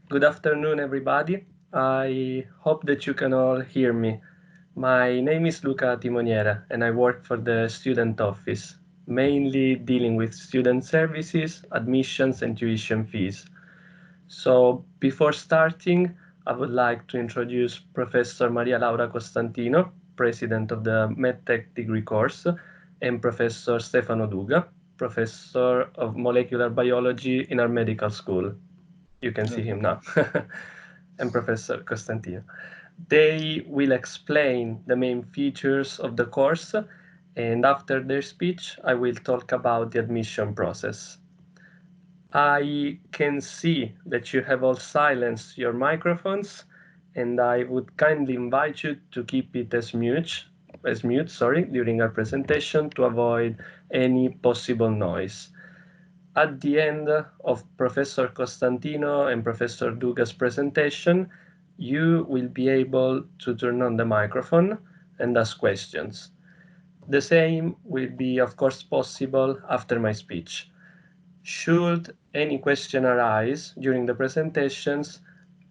Good afternoon, everybody. I hope that you can all hear me. My name is Luca Timoniera, and I work for the student office, mainly dealing with student services, admissions, and tuition fees. So before starting, I would like to introduce Professor Maria Laura Costantino, President of the MEDTEC degree course, and Professor Stefano Duga, Professor of Molecular Biology in our medical school. You can see him now, and Professor Costantino. They will explain the main features of the course, and after their speech, I will talk about the admission process. I can see that you have all silenced your microphones, and I would kindly invite you to keep it as mute, during our presentation to avoid any possible noise. At the end of Professor Costantino and Professor Duga's presentation, you will be able to turn on the microphone and ask questions. The same will be, of course, possible after my speech. Should any question arise during the presentations,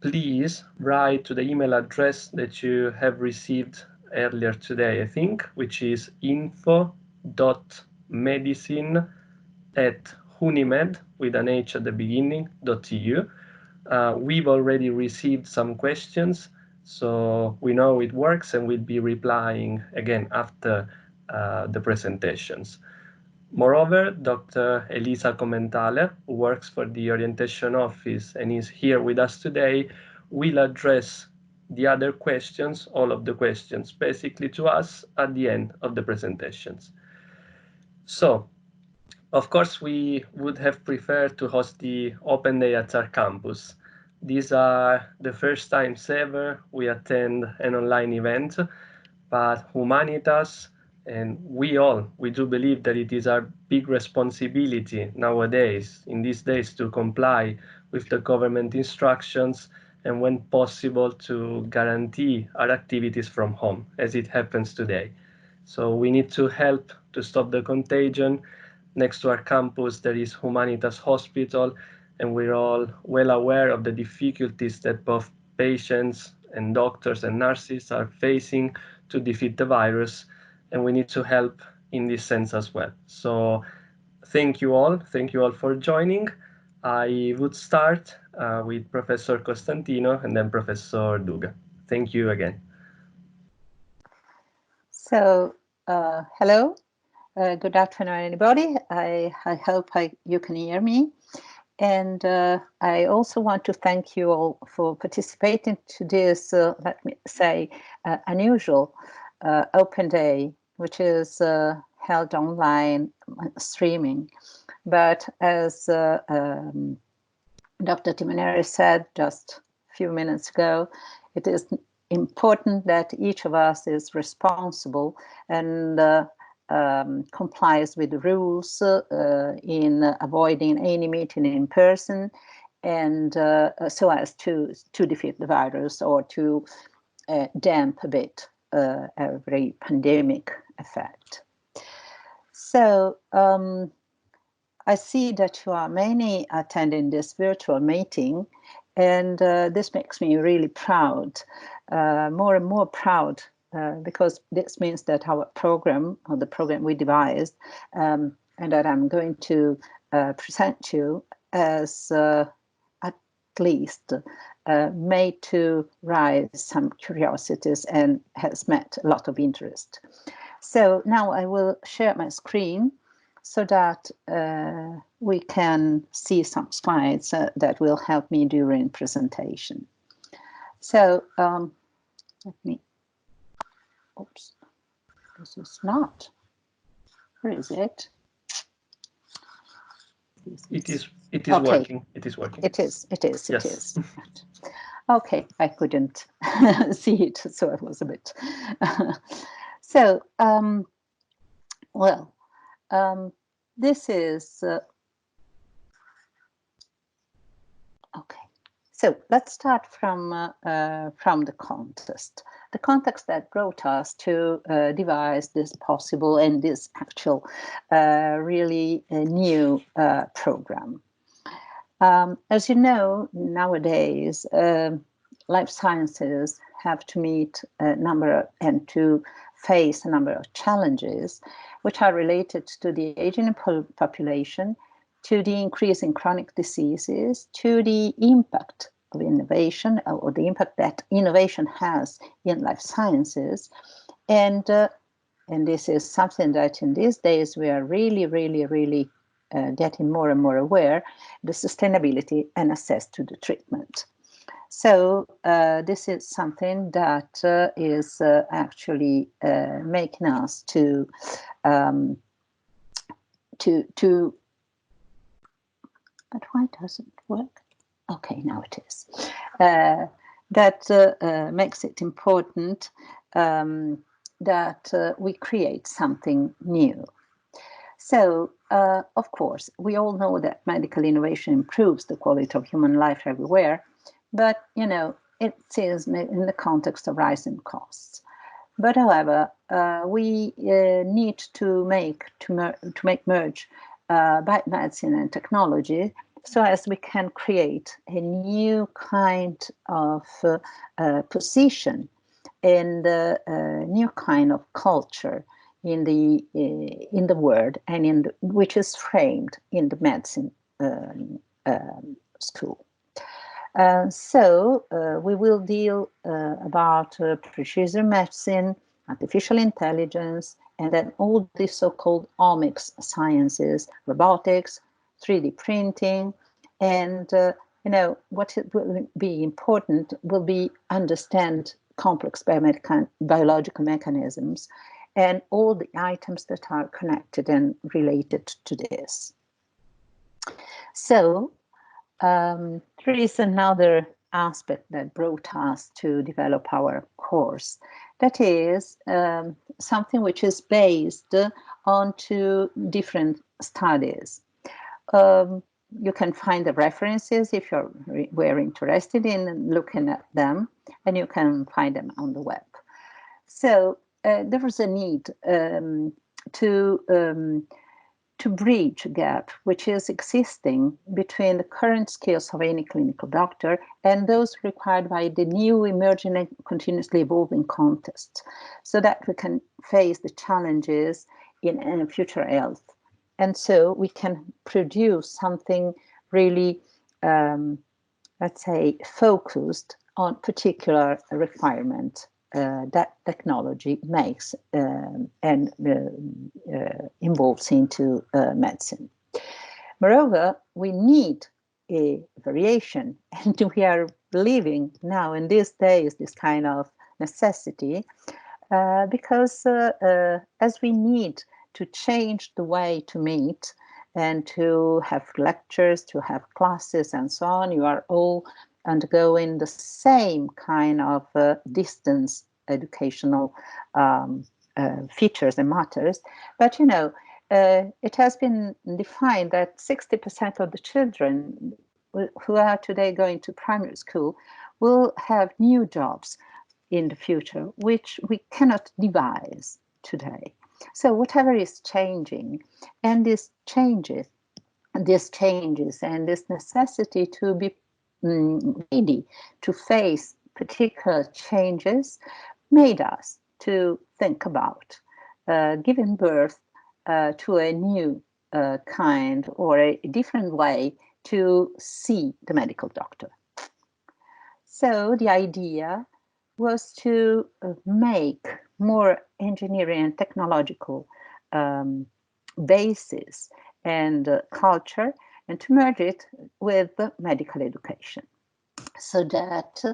please write to the email address that you have received earlier today, I think, which is info.medicine@unimed, with an H at the beginning, .eu. We've already received some questions, so we know it works, and we'll be replying again after the presentations. Moreover, Dr. Elisa Commentale, who works for the orientation office and is here with us today, will address the other questions, all of the questions, basically to us at the end of the presentations. So, of course, we would have preferred to host the Open Day at our campus. These are the first times ever we attend an online event, but Humanitas and we do believe that it is our big responsibility nowadays, in these days, to comply with the government instructions and, when possible, to guarantee our activities from home, as it happens today. So we need to help to stop the contagion. Next to our campus, there is Humanitas Hospital, and we're all well aware of the difficulties that both patients and doctors and nurses are facing to defeat the virus, and we need to help in this sense as well. So thank you all for joining. I would start with Professor Costantino and then Professor Duga. Thank you again. So hello, good afternoon, everybody. I hope you can hear me. And I also want to thank you all for participating to this, let me say, unusual open day, which is held online streaming. But as Dr. Timoneri said just a few minutes ago, it is important that each of us is responsible and complies with the rules in avoiding any meeting in person, and so as to defeat the virus or to damp a bit every pandemic effect. So I see that you are many attending this virtual meeting, and this makes me really proud, more and more proud, because this means that our program, or the program we devised, and that I'm going to present you, as at least made to rise some curiosities and has met a lot of interest. So now I will share my screen so that we can see some slides that will help me during presentation. So let me, oops, this is not, where is it? It is okay. working. It is working. It is. Yes. It is. Okay, I couldn't see it, so it was a bit. So, well, this is okay. So let's start from the context. The context that brought us to devise this possible and this actual really new program. As you know, nowadays, life sciences have to meet a number and to face a number of challenges, which are related to the aging population, to the increase in chronic diseases, to the impact of innovation or the impact that innovation has in life sciences. And this is something that in these days we are really getting more and more aware, the sustainability and access to the treatment. So this is something that is actually making us to but why doesn't it work? Okay, now it is. That makes it important that we create something new. So, of course, we all know that medical innovation improves the quality of human life everywhere, but, you know, it is in the context of rising costs. But, however, we need to make merge biomedicine and technology so as we can create a new kind of position and a new kind of culture in the world, and which is framed in the medicine school. So we will deal about precision medicine, artificial intelligence, and then all the so-called omics sciences, robotics, 3D printing, and you know, what it will be important will be understand complex biological mechanisms and all the items that are connected and related to this. So there is another aspect that brought us to develop our course. That is something which is based on two different studies. You can find the references if we're interested in looking at them, and you can find them on the web. So there was a need to bridge a gap which is existing between the current skills of any clinical doctor and those required by the new emerging and continuously evolving context, so that we can face the challenges in future health. And so we can produce something really, let's say, focused on particular requirement that technology makes and involves into medicine. Moreover, we need a variation, and we are living now in these days this kind of necessity because as we need to change the way to meet and to have lectures, to have classes and so on, you are all undergoing the same kind of distance educational features and matters. But, you know, it has been defined that 60% of the children who are today going to primary school will have new jobs in the future, which we cannot devise today. So whatever is changing, and these changes and this necessity to be ready to face particular changes made us to think about giving birth to a new kind or a different way to see the medical doctor. So the idea was to make more engineering and technological basis and culture, and to merge it with medical education, so that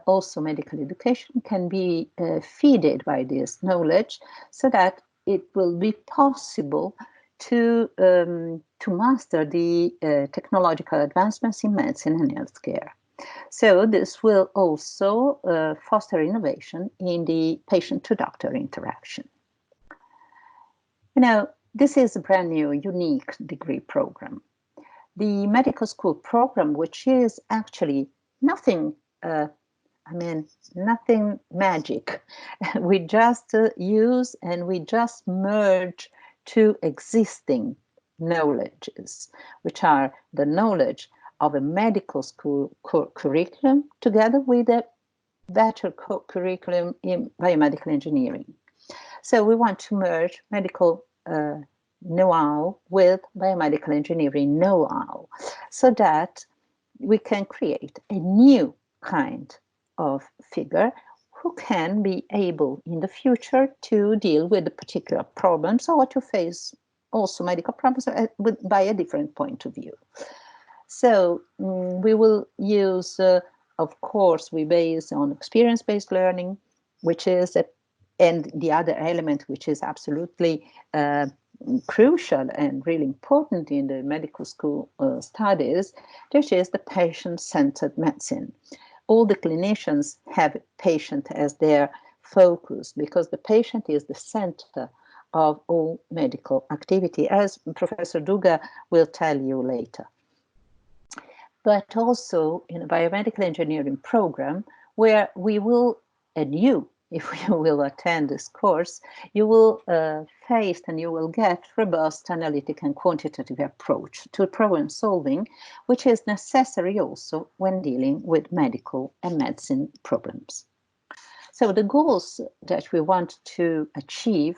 also medical education can be fed by this knowledge, so that it will be possible to master the technological advancements in medicine and healthcare. So this will also foster innovation in the patient-to-doctor interaction. You know, this is a brand new, unique degree program. The medical school program, which is actually nothing, nothing magic. We just use and we just merge two existing knowledges, which are the knowledge of a medical school curriculum together with a better curriculum in biomedical engineering. So we want to merge medical know-how with biomedical engineering know-how so that we can create a new kind of figure who can be able in the future to deal with the particular problems or to face also medical problems by a different point of view. So we will use, of course, we base on experience-based learning, which is, and the other element which is absolutely crucial and really important in the medical school studies, which is the patient-centered medicine. All the clinicians have patient as their focus because the patient is the center of all medical activity, as Professor Duga will tell you later. But also in a biomedical engineering program where we will, and you, if you will attend this course, you will face and you will get robust analytic and quantitative approach to problem solving, which is necessary also when dealing with medical and medicine problems. So the goals that we want to achieve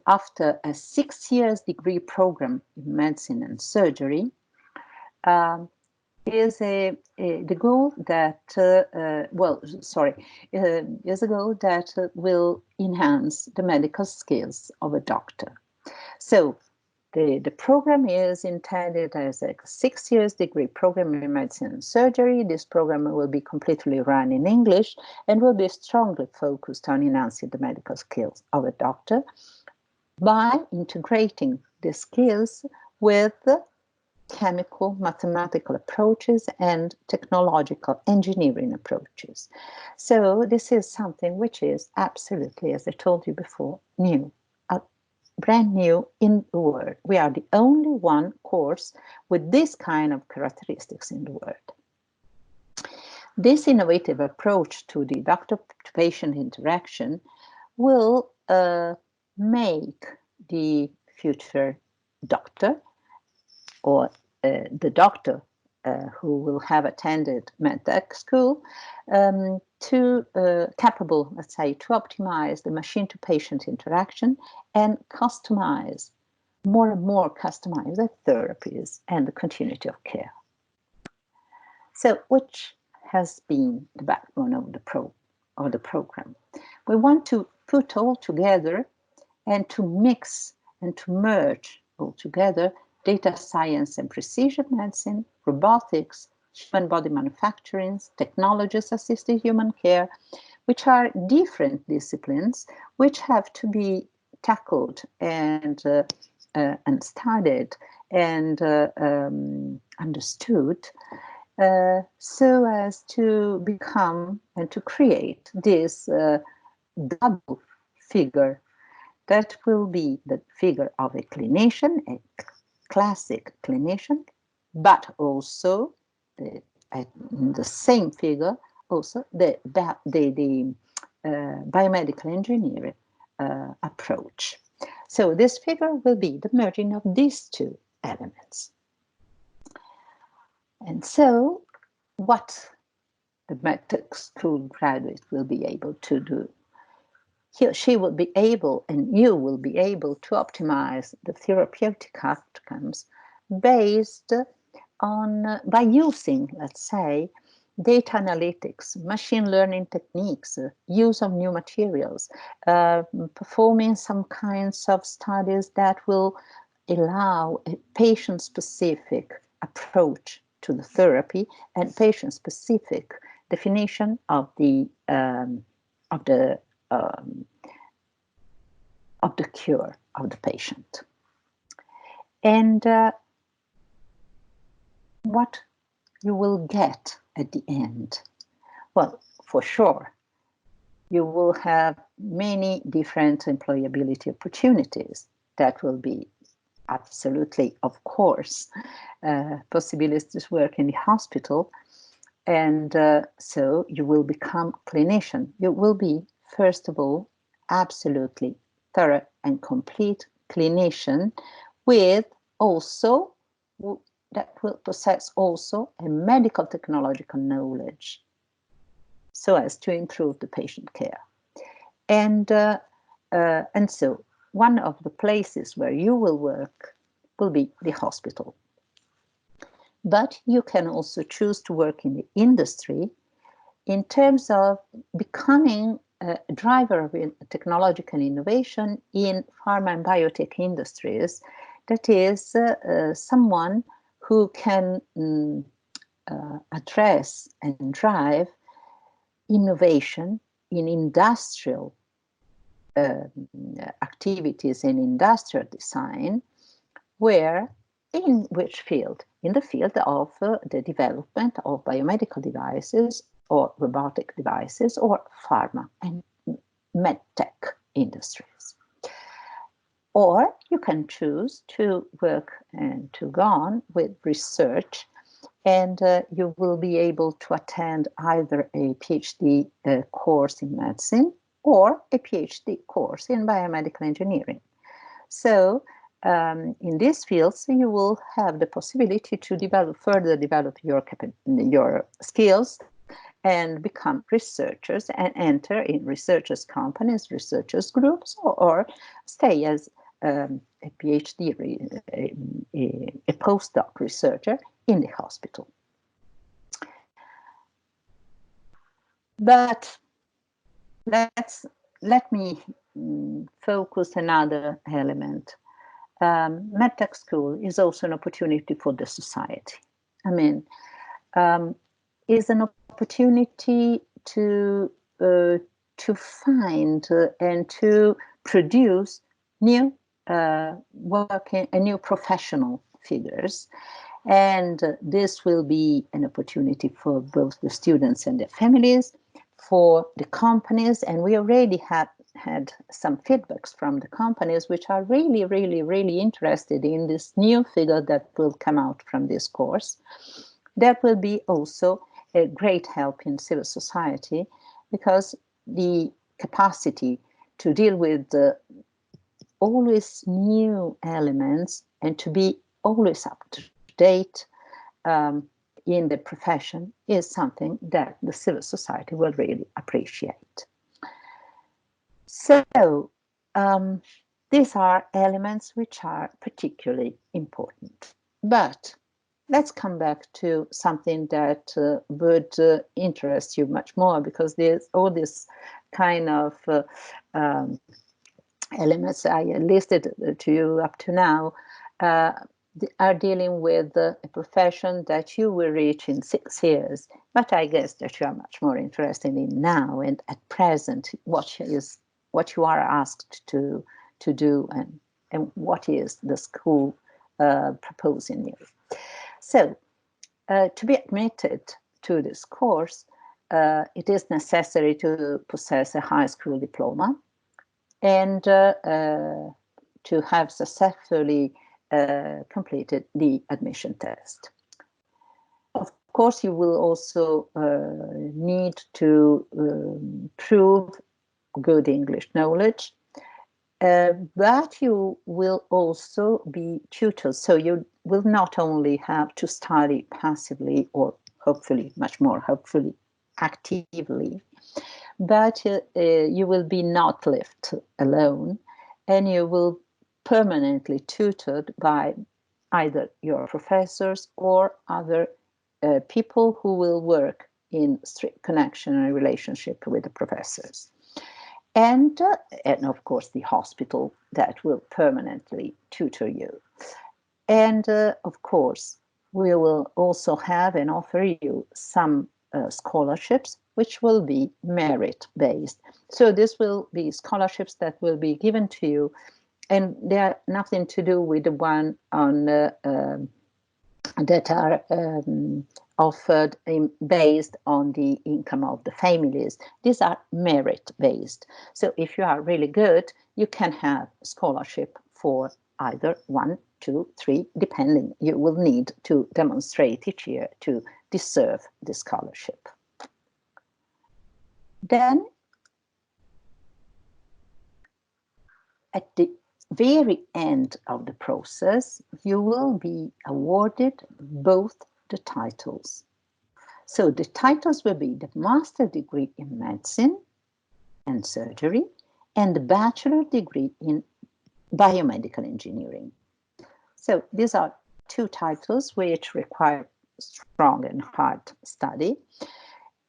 after a 6 years degree program in medicine and surgery is the goal that is a goal that will enhance the medical skills of a doctor. So the program is intended as a 6 years degree program in medicine and surgery. This program will be completely run in English and will be strongly focused on enhancing the medical skills of a doctor by integrating the skills with chemical, mathematical approaches and technological engineering approaches. So this is something which is absolutely, as I told you before, new, brand new in the world. We are the only one course with this kind of characteristics in the world. This innovative approach to the doctor-to-patient interaction will make the future doctor or the doctor who will have attended MEDTEC school capable, let's say, to optimize the machine-to-patient interaction and customize, more and more customize the therapies and the continuity of care. So, which has been the backbone of the program? We want to put all together and to mix and to merge all together data science and precision medicine, robotics, human body manufacturing, technologies-assisted human care, which are different disciplines which have to be tackled and studied and understood so as to become and to create this double figure that will be the figure of a clinician, a classic clinician, but also the same figure, also the biomedical engineering approach. So this figure will be the merging of these two elements. And so what the MEDTEC school graduate will be able to do, he or she will be able, and you will be able to optimize the therapeutic outcomes based on, by using, let's say, data analytics, machine learning techniques, use of new materials, performing some kinds of studies that will allow a patient-specific approach to the therapy and patient-specific definition of the cure of the patient. And what you will get at the end? Well, for sure, you will have many different employability opportunities that will be absolutely, of course, possibilities to work in the hospital. And so you will become clinician. You will be, first of all, absolutely thorough and complete clinician with also that will possess also a medical technological knowledge, so as to improve the patient care. And so one of the places where you will work will be the hospital. But you can also choose to work in the industry in terms of becoming a driver of technological innovation in pharma and biotech industries. That is someone who can address and drive innovation in industrial activities and industrial design, in which field? In the field of the development of biomedical devices or robotic devices or pharma and medtech industries. Or you can choose to work and to go on with research, and you will be able to attend either a PhD course in medicine or a PhD course in biomedical engineering. So in these fields, you will have the possibility to further develop your skills and become researchers and enter in researchers' companies, researchers' groups, or stay as a PhD, a postdoc researcher in the hospital. But let me focus another element. MEDTEC School is also an opportunity for the society. I mean, is an opportunity to find and to produce new working and new professional figures. And this will be an opportunity for both the students and their families, for the companies, and we already had some feedbacks from the companies which are really, really, really interested in this new figure that will come out from this course. That will be also a great help in civil society, because the capacity to deal with always new elements and to be always up to date in the profession is something that the civil society will really appreciate. So these are elements which are particularly important. But let's come back to something that would interest you much more, because there's all this kind of elements I listed to you up to now are dealing with a profession that you will reach in 6 years. But I guess that you are much more interested in now and at present what you are asked to do and what is the school proposing you. So to be admitted to this course, it is necessary to possess a high school diploma and to have successfully completed the admission test. Of course, you will also need to prove good English knowledge, but you will also be tutored. So you will not only have to study passively or hopefully, much more hopefully, actively, but you will be not left alone, and you will permanently tutored by either your professors or other people who will work in strict connection and relationship with the professors. And of course, the hospital that will permanently tutor you. And of course, we will also have and offer you some scholarships, which will be merit-based. So this will be scholarships that will be given to you, and they are nothing to do with the one on that are offered based on the income of the families. These are merit-based. So if you are really good, you can have scholarship for either 1, 2, 3, depending. You will need to demonstrate each year to deserve the scholarship. Then, at the very end of the process, you will be awarded both the titles. So the titles will be the master degree in medicine and surgery and the bachelor degree in biomedical engineering. So these are two titles which require strong and hard study.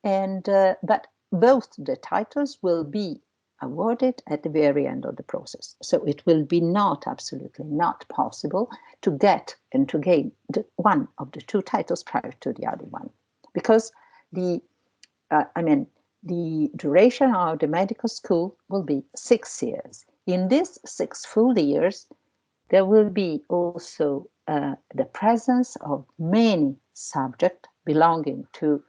And but both the titles will be awarded at the very end of the process. So it will be absolutely not possible to get and to gain one of the two titles prior to the other one, because the duration of the medical school will be 6 years. In these 6 full years, there will be also the presence of many subjects belonging to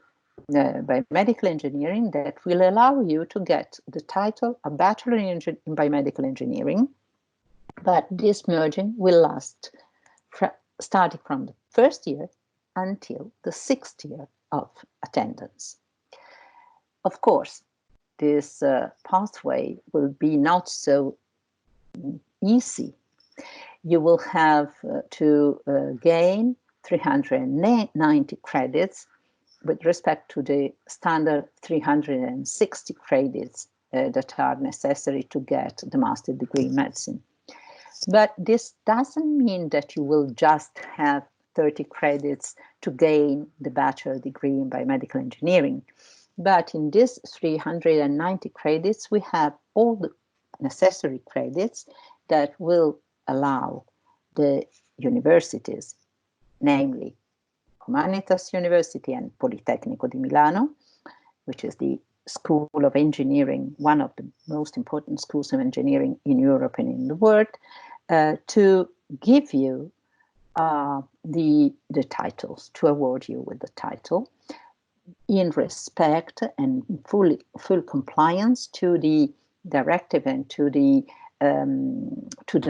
biomedical engineering that will allow you to get the title of Bachelor in Biomedical Engineering, but this merging will last starting from the first year until the 6th year of attendance. Of course, this pathway will be not so easy. You will have to gain 390 credits with respect to the standard 360 credits that are necessary to get the master degree in medicine. But this doesn't mean that you will just have 30 credits to gain the bachelor degree in biomedical engineering. But in these 390 credits, we have all the necessary credits that will allow the universities, namely Humanitas University and Politecnico di Milano, which is the School of Engineering, one of the most important schools of engineering in Europe and in the world, to give you the titles, to award you with the title in respect and full compliance to the directive and to the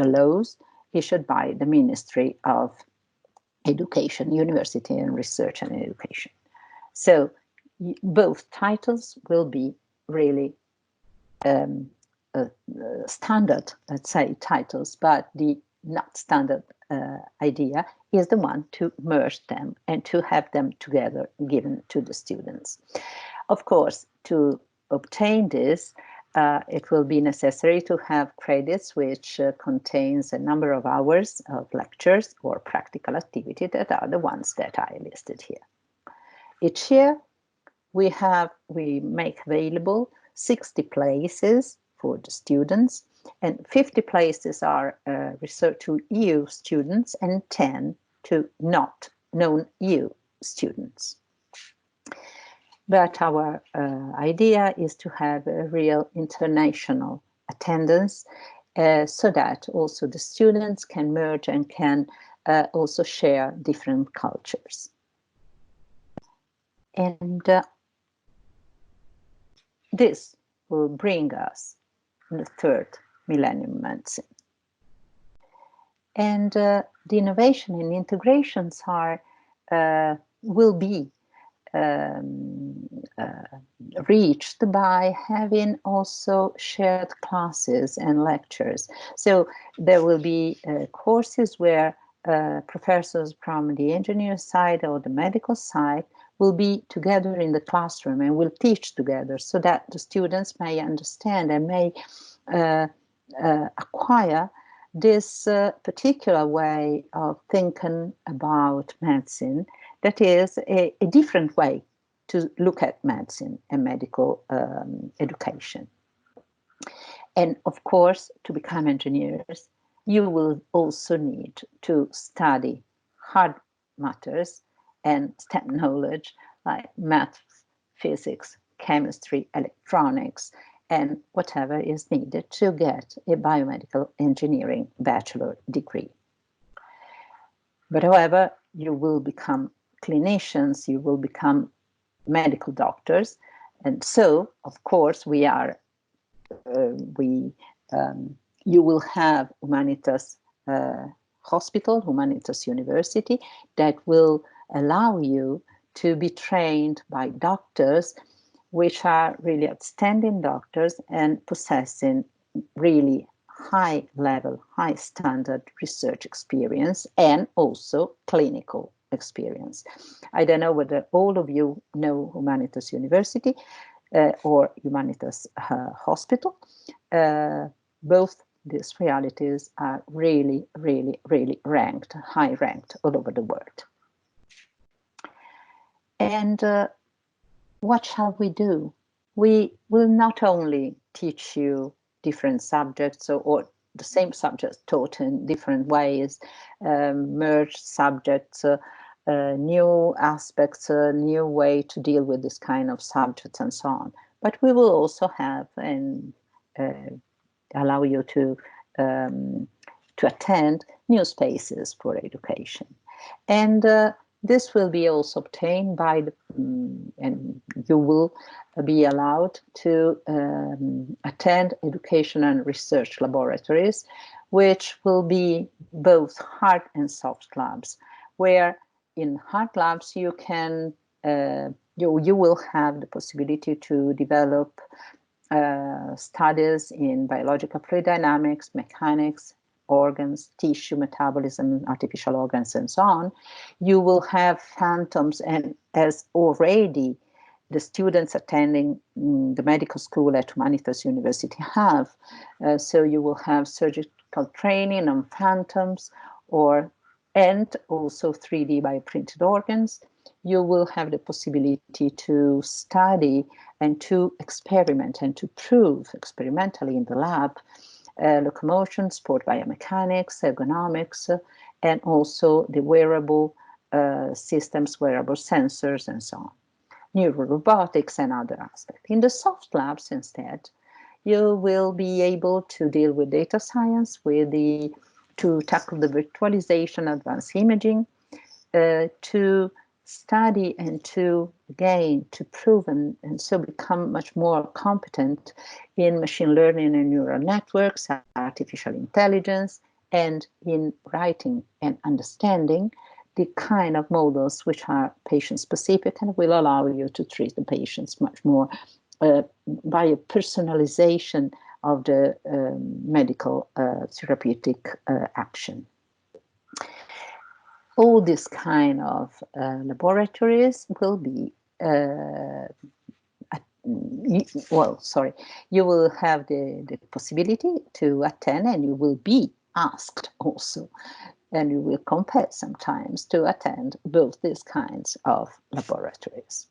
laws issued by the Ministry of Education, University and Research and Education. So both titles will be really standard, let's say, titles, but the not standard idea is the one to merge them and to have them together given to the students. Of course, to obtain this, it will be necessary to have credits which contains a number of hours of lectures or practical activity that are the ones that I listed here. Each year, we make available 60 places for the students, and 50 places are reserved to EU students and 10 to not non-EU students. But our idea is to have a real international attendance so that also the students can merge and can also share different cultures. And this will bring us in the third millennium medicine. And the innovation and integrations will be reached by having also shared classes and lectures. So there will be courses where professors from the engineer side or the medical side will be together in the classroom and will teach together so that the students may understand and may acquire this particular way of thinking about medicine that is a different way to look at medicine and medical education. And of course, to become engineers, you will also need to study hard matters and STEM knowledge like math, physics, chemistry, electronics, and whatever is needed to get a biomedical engineering bachelor degree. But however, you will become clinicians, you will become medical doctors, and so, of course, you will have Humanitas Hospital, Humanitas University, that will allow you to be trained by doctors which are really outstanding doctors and possessing really high level, high standard research experience and also clinical experience. I don't know whether all of you know Humanitas University or Humanitas Hospital. Both these realities are really, really, really ranked, high ranked all over the world. And what shall we do? We will not only teach you different subjects or the same subjects taught in different ways, merge subjects, new aspects, a new way to deal with this kind of subjects and so on. But we will also have and allow you to attend new spaces for education. And this will be also obtained by the, and you will be allowed to attend education and research laboratories, which will be both hard and soft labs, where in hard labs you can you will have the possibility to develop studies in biological fluid dynamics, mechanics, organs, tissue, metabolism, artificial organs, and so on. You will have phantoms, and as already the students attending the medical school at Humanitas University have. So you will have surgical training on phantoms and also 3D bioprinted organs. You will have the possibility to study and to experiment and to prove experimentally in the lab locomotion, sport biomechanics, ergonomics, and also the wearable systems, wearable sensors, and so on. Neurorobotics and other aspects. In the soft labs, instead, you will be able to deal with data science, to tackle the virtualization, advanced imaging, to study and to prove and so become much more competent in machine learning and neural networks, artificial intelligence, and in writing and understanding the kind of models which are patient-specific and will allow you to treat the patients much more by a personalization of the medical therapeutic action. All this kind of laboratories will be, you will have the possibility to attend, and you will be asked also, and you will compare sometimes to attend both these kinds of laboratories.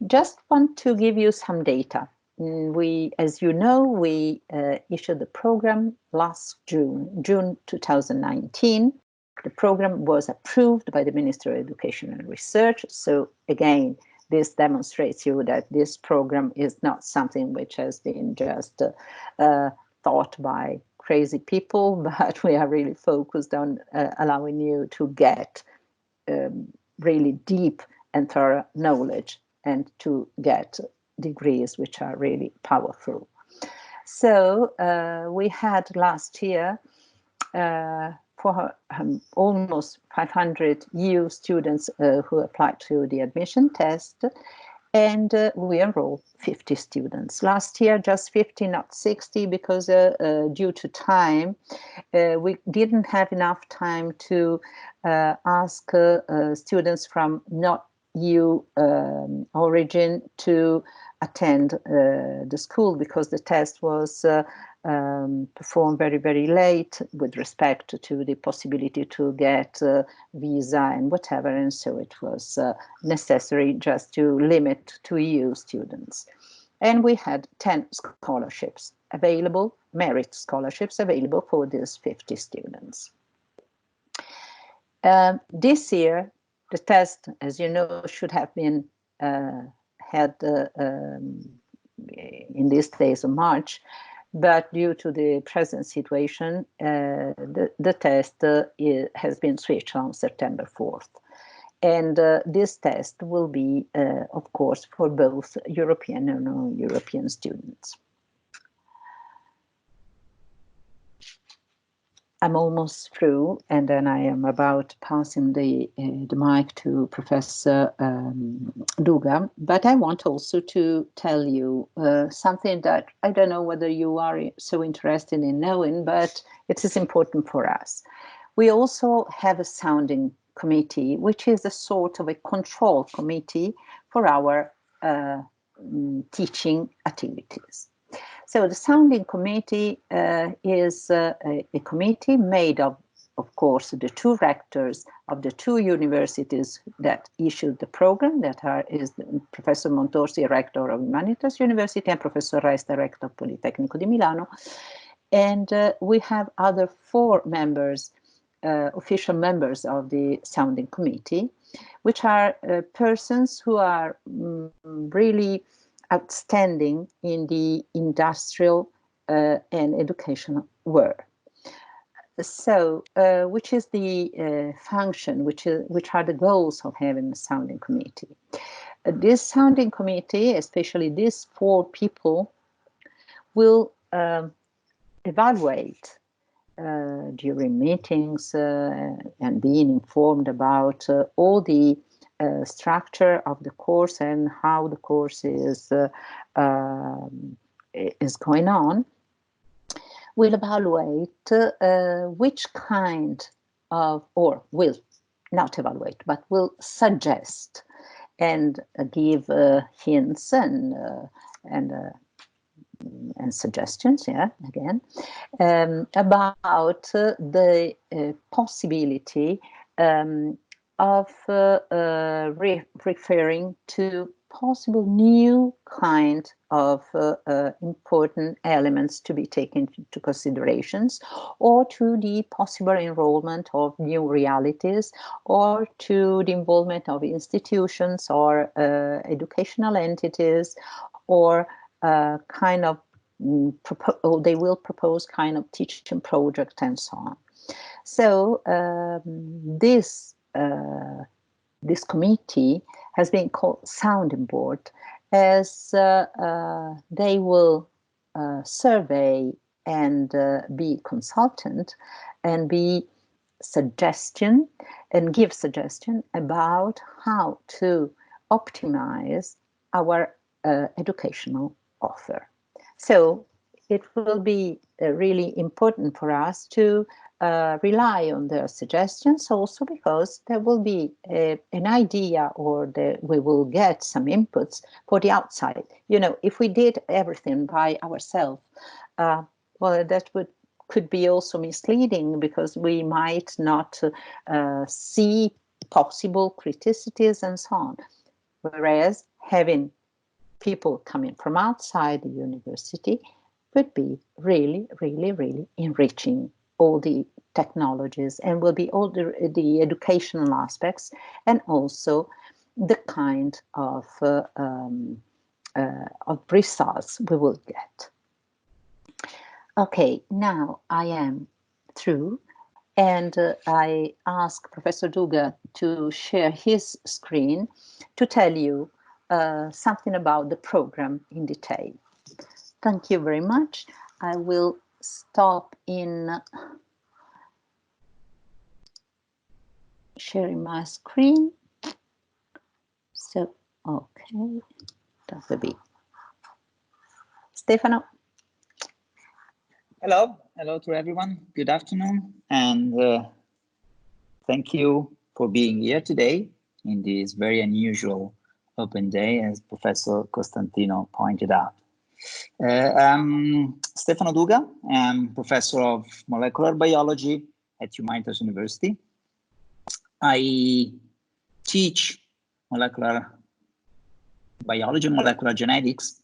Just want to give you some data. As you know, we issued the program last June 2019. The program was approved by the Ministry of Education and Research. So again, this demonstrates you that this program is not something which has been just thought by crazy people, but we are really focused on allowing you to get really deep and thorough knowledge and to get degrees which are really powerful. So we had last year for almost 500 EU students who applied to the admission test, and we enrolled 50 students. Last year, just 50, not 60, because due to time, we didn't have enough time to ask students from not EU origin to attend the school, because the test was performed very, very late with respect to the possibility to get visa and whatever, and so it was necessary just to limit to EU students. And we had 10 scholarships available, merit scholarships available for these 50 students. This year, the test, as you know, should have been had in these days of March, but due to the present situation, the test has been switched on September 4th. And this test will be, of course, for both European and non-European students. I'm almost through, and then I am about passing the mic to Professor Duga. But I want also to tell you something that I don't know whether you are so interested in knowing, but it is important for us. We also have a sounding committee, which is a sort of a control committee for our teaching activities. So the sounding committee is a committee made of course, the two rectors of the two universities that issued the program, that is Professor Montorsi, rector of Humanitas University, and Professor Reis, rector of Politecnico di Milano. And we have other 4 members, official members of the sounding committee, which are persons who are really outstanding in the industrial and educational world. So, which is the function, which are the goals of having a sounding committee? This sounding committee, especially these 4 people, will evaluate during meetings and being informed about all the structure of the course and how the course is going on, will evaluate which kind of, or will not evaluate, but will suggest and give hints and suggestions, again, about the possibility of referring to possible new kind of important elements to be taken into considerations, or to the possible enrollment of new realities, or to the involvement of institutions or educational entities, or kind of they will propose kind of teaching project and so on. So this committee has been called sounding board, as they will survey and be consultant and be suggestion and give suggestion about how to optimize our educational offer. So it will be really important for us to rely on their suggestions, also because there will be an idea, or we will get some inputs for the outside. You know, if we did everything by ourselves, well, that could be also misleading, because we might not see possible criticities and so on. Whereas having people coming from outside the university would be really, really, really enriching all the technologies, and will be all the educational aspects, and also the kind of results we will get. Okay, now I am through, and I ask Professor Duga to share his screen to tell you something about the program in detail. Thank you very much. I will stop in sharing my screen. So, okay, that will be Stefano. Hello to everyone. Good afternoon, and thank you for being here today in this very unusual open day, as Professor Costantino pointed out. I'm Stefano Duga. I'm professor of molecular biology at Humanitas University. I teach molecular biology and molecular genetics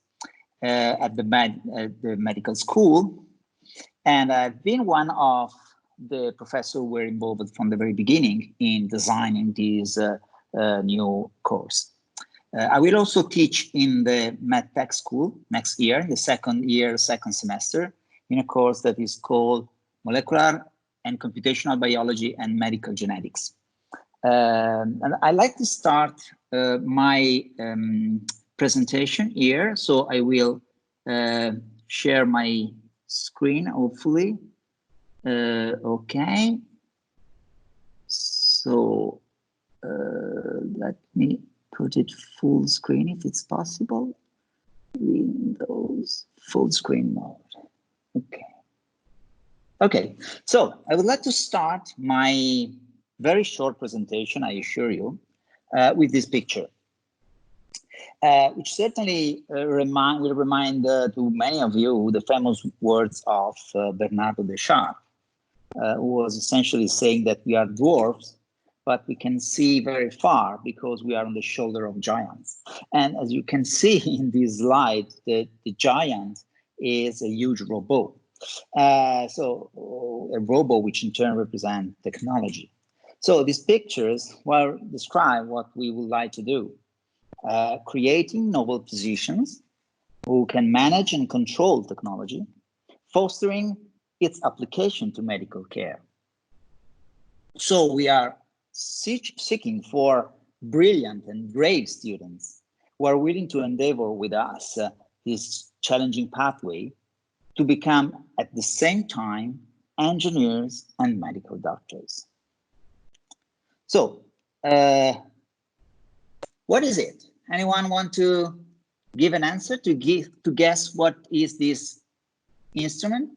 at the medical school, and I've been one of the professors who were involved from the very beginning in designing this new course. I will also teach in the MEDTEC School next year, the second semester, in a course that is called Molecular and Computational Biology and Medical Genetics. And I'd like to start my presentation here, so I will share my screen, hopefully. Okay. So let me put it full screen if it's possible. Windows full screen mode. Okay. Okay, so I would like to start my very short presentation, I assure you, with this picture, which certainly will remind to many of you the famous words of Bernardo de Chartres, who was essentially saying that we are dwarfs, but we can see very far because we are on the shoulder of giants. And as you can see in this slide, the giant is a huge robot. So a robot which in turn represents technology. So these pictures will describe what we would like to do. Creating novel physicians who can manage and control technology, fostering its application to medical care. So we are seeking for brilliant and brave students who are willing to endeavor with us this challenging pathway to become at the same time engineers and medical doctors. So what is it? Anyone want to give an answer, to guess what is this instrument?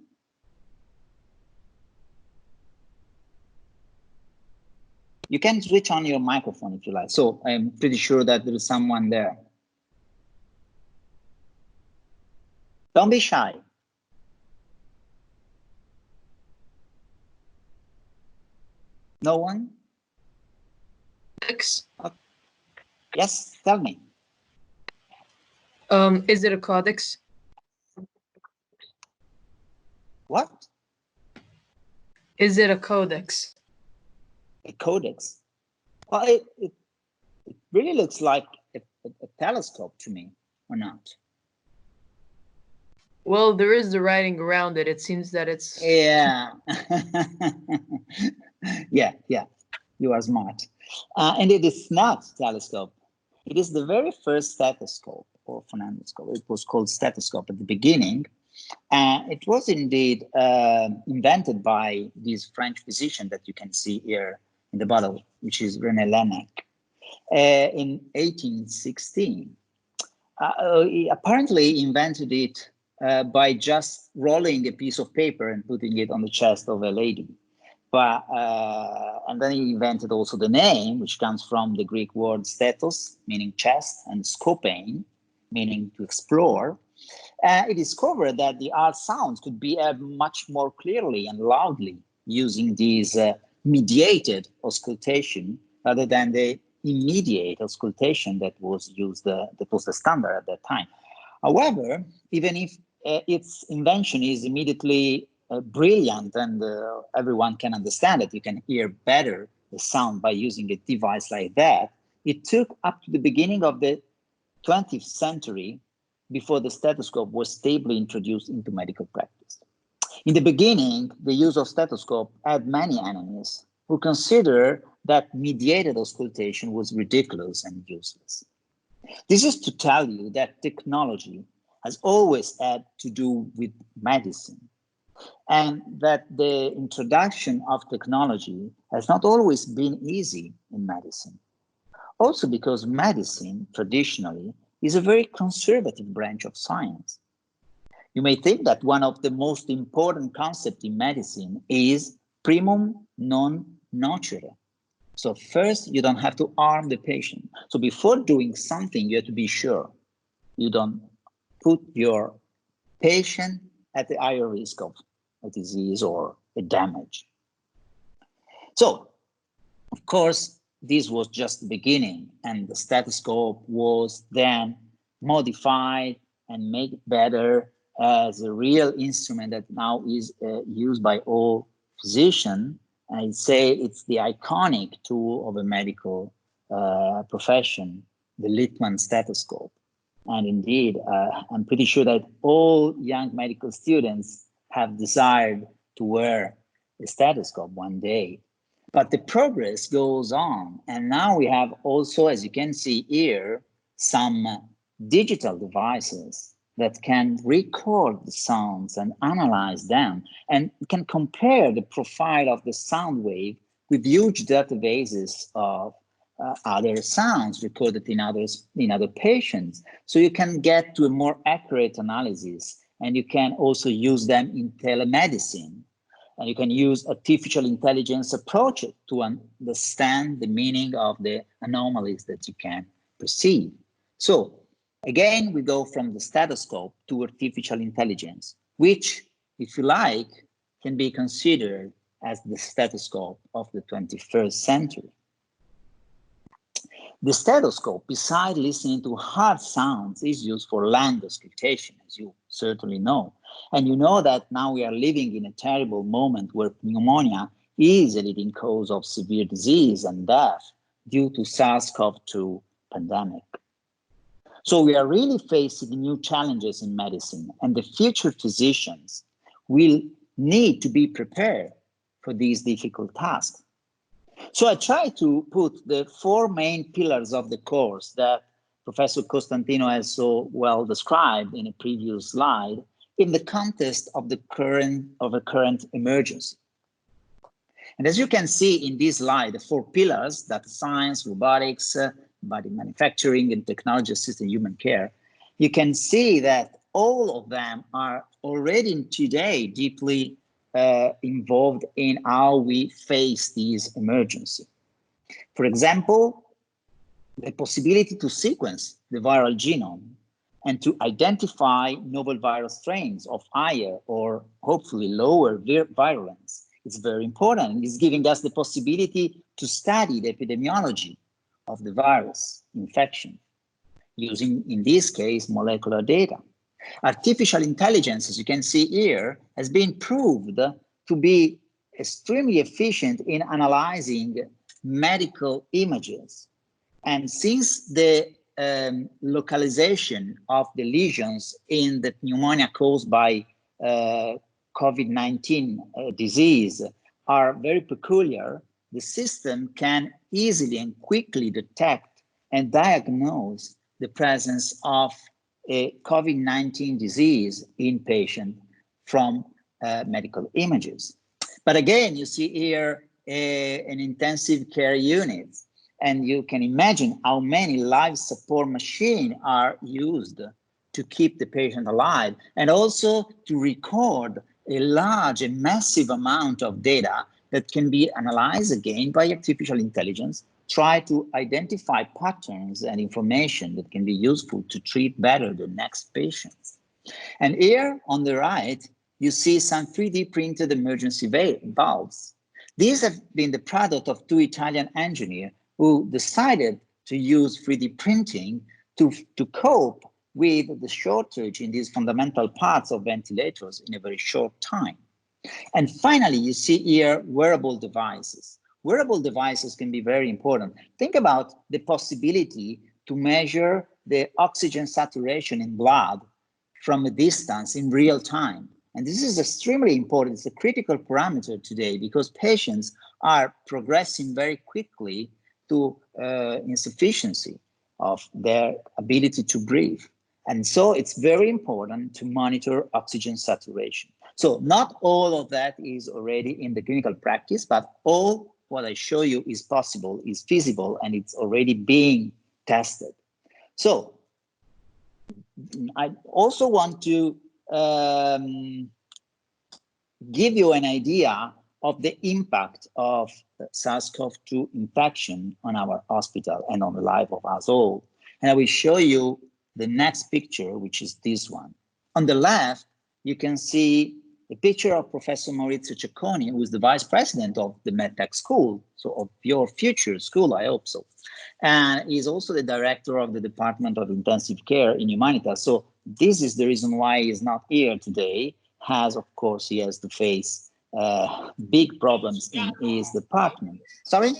You can switch on your microphone if you like. So I'm pretty sure that there is someone there. Don't be shy. No one? Codex. Yes, tell me. Is it a codex? What? Is it a codex? A codex? Well, it really looks like a telescope to me, or not? Well, there is the writing around it. It seems that it's... Yeah. yeah, you are smart. And it is not telescope. It is the very first stethoscope or phonendoscope. It was called stethoscope at the beginning. It was indeed invented by this French physician that you can see here in the bottle, which is René Laennec, in 1816. He apparently invented it by just rolling a piece of paper and putting it on the chest of a lady. But and then he invented also the name, which comes from the Greek word stetos, meaning chest, and scopein, meaning to explore. He discovered that the R sounds could be heard much more clearly and loudly using these mediated auscultation rather than the immediate auscultation that was used, that was the standard at that time. However, even if its invention is immediately brilliant and everyone can understand it, you can hear better the sound by using a device like that, it took up to the beginning of the 20th century before the stethoscope was stably introduced into medical practice. In the beginning, the use of stethoscope had many enemies who considered that mediated auscultation was ridiculous and useless. This is to tell you that technology has always had to do with medicine, and that the introduction of technology has not always been easy in medicine. Also because medicine, traditionally, is a very conservative branch of science. You may think that one of the most important concepts in medicine is primum non nocere. So first, you don't have to harm the patient. So before doing something, you have to be sure you don't put your patient at the higher risk of a disease or a damage. So, of course, this was just the beginning, and the stethoscope was then modified and made better as a real instrument that now is used by all physicians. I'd say it's the iconic tool of a medical profession, the Littmann stethoscope. And indeed, I'm pretty sure that all young medical students have desired to wear a stethoscope one day. But the progress goes on. And now we have also, as you can see here, some digital devices that can record the sounds and analyze them, and can compare the profile of the sound wave with huge databases of other sounds recorded in other patients. So you can get to a more accurate analysis, and you can also use them in telemedicine. And you can use artificial intelligence approach to understand the meaning of the anomalies that you can perceive. So again, we go from the stethoscope to artificial intelligence, which, if you like, can be considered as the stethoscope of the 21st century. The stethoscope, besides listening to hard sounds, is used for lung auscultation, as you certainly know. And you know that now we are living in a terrible moment where pneumonia is a leading cause of severe disease and death due to SARS-CoV-2 pandemic. So we are really facing new challenges in medicine, and the future physicians will need to be prepared for these difficult tasks. So I try to put the four main pillars of the course that Professor Costantino has so well described in a previous slide in the context of a current emergency. And as you can see in this slide, the four pillars, data science, robotics, body manufacturing, and technology-assisted human care, you can see that all of them are already today deeply involved in how we face this emergency. For example, the possibility to sequence the viral genome and to identify novel viral strains of higher or hopefully lower virulence is very important. It's giving us the possibility to study the epidemiology of the virus infection using, in this case, molecular data. Artificial intelligence, as you can see here, has been proved to be extremely efficient in analyzing medical images. And since the localization of the lesions in the pneumonia caused by COVID-19 disease are very peculiar, the system can easily and quickly detect and diagnose the presence of a COVID-19 disease in patient from medical images. But again, you see here an intensive care unit, and you can imagine how many life support machines are used to keep the patient alive, and also to record a large and massive amount of data that can be analyzed again by artificial intelligence, try to identify patterns and information that can be useful to treat better the next patients. And here on the right, you see some 3D printed emergency valves. These have been the product of two Italian engineers who decided to use 3D printing to cope with the shortage in these fundamental parts of ventilators in a very short time. And finally, you see here wearable devices. Wearable devices can be very important. Think about the possibility to measure the oxygen saturation in blood from a distance in real time. And this is extremely important. It's a critical parameter today because patients are progressing very quickly to insufficiency of their ability to breathe. And so it's very important to monitor oxygen saturation. So not all of that is already in the clinical practice, but all what I show you is possible, is feasible, and it's already being tested. So I also want to give you an idea of the impact of SARS-CoV-2 infection on our hospital and on the life of us all. And I will show you the next picture, which is this one. On the left, you can see a picture of Professor Maurizio Cecconi, who is the vice president of the MEDTEC School, so of your future school, I hope so. And he's also the director of the Department of Intensive Care in Humanitas. So this is the reason why he's not here today, as of course he has to face big problems in his department. Sorry?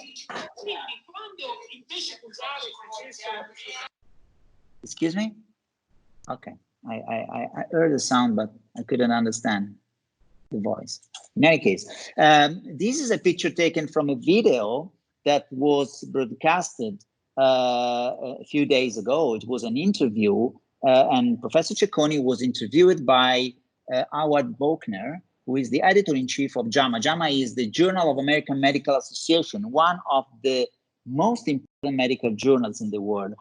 Excuse me? Okay, I heard the sound, but I couldn't understand the voice. In any case, this is a picture taken from a video that was broadcasted a few days ago. It was an interview and Professor Cecconi was interviewed by Howard Bochner, who is the editor-in-chief of JAMA. JAMA is the Journal of American Medical Association, one of the most important medical journals in the world.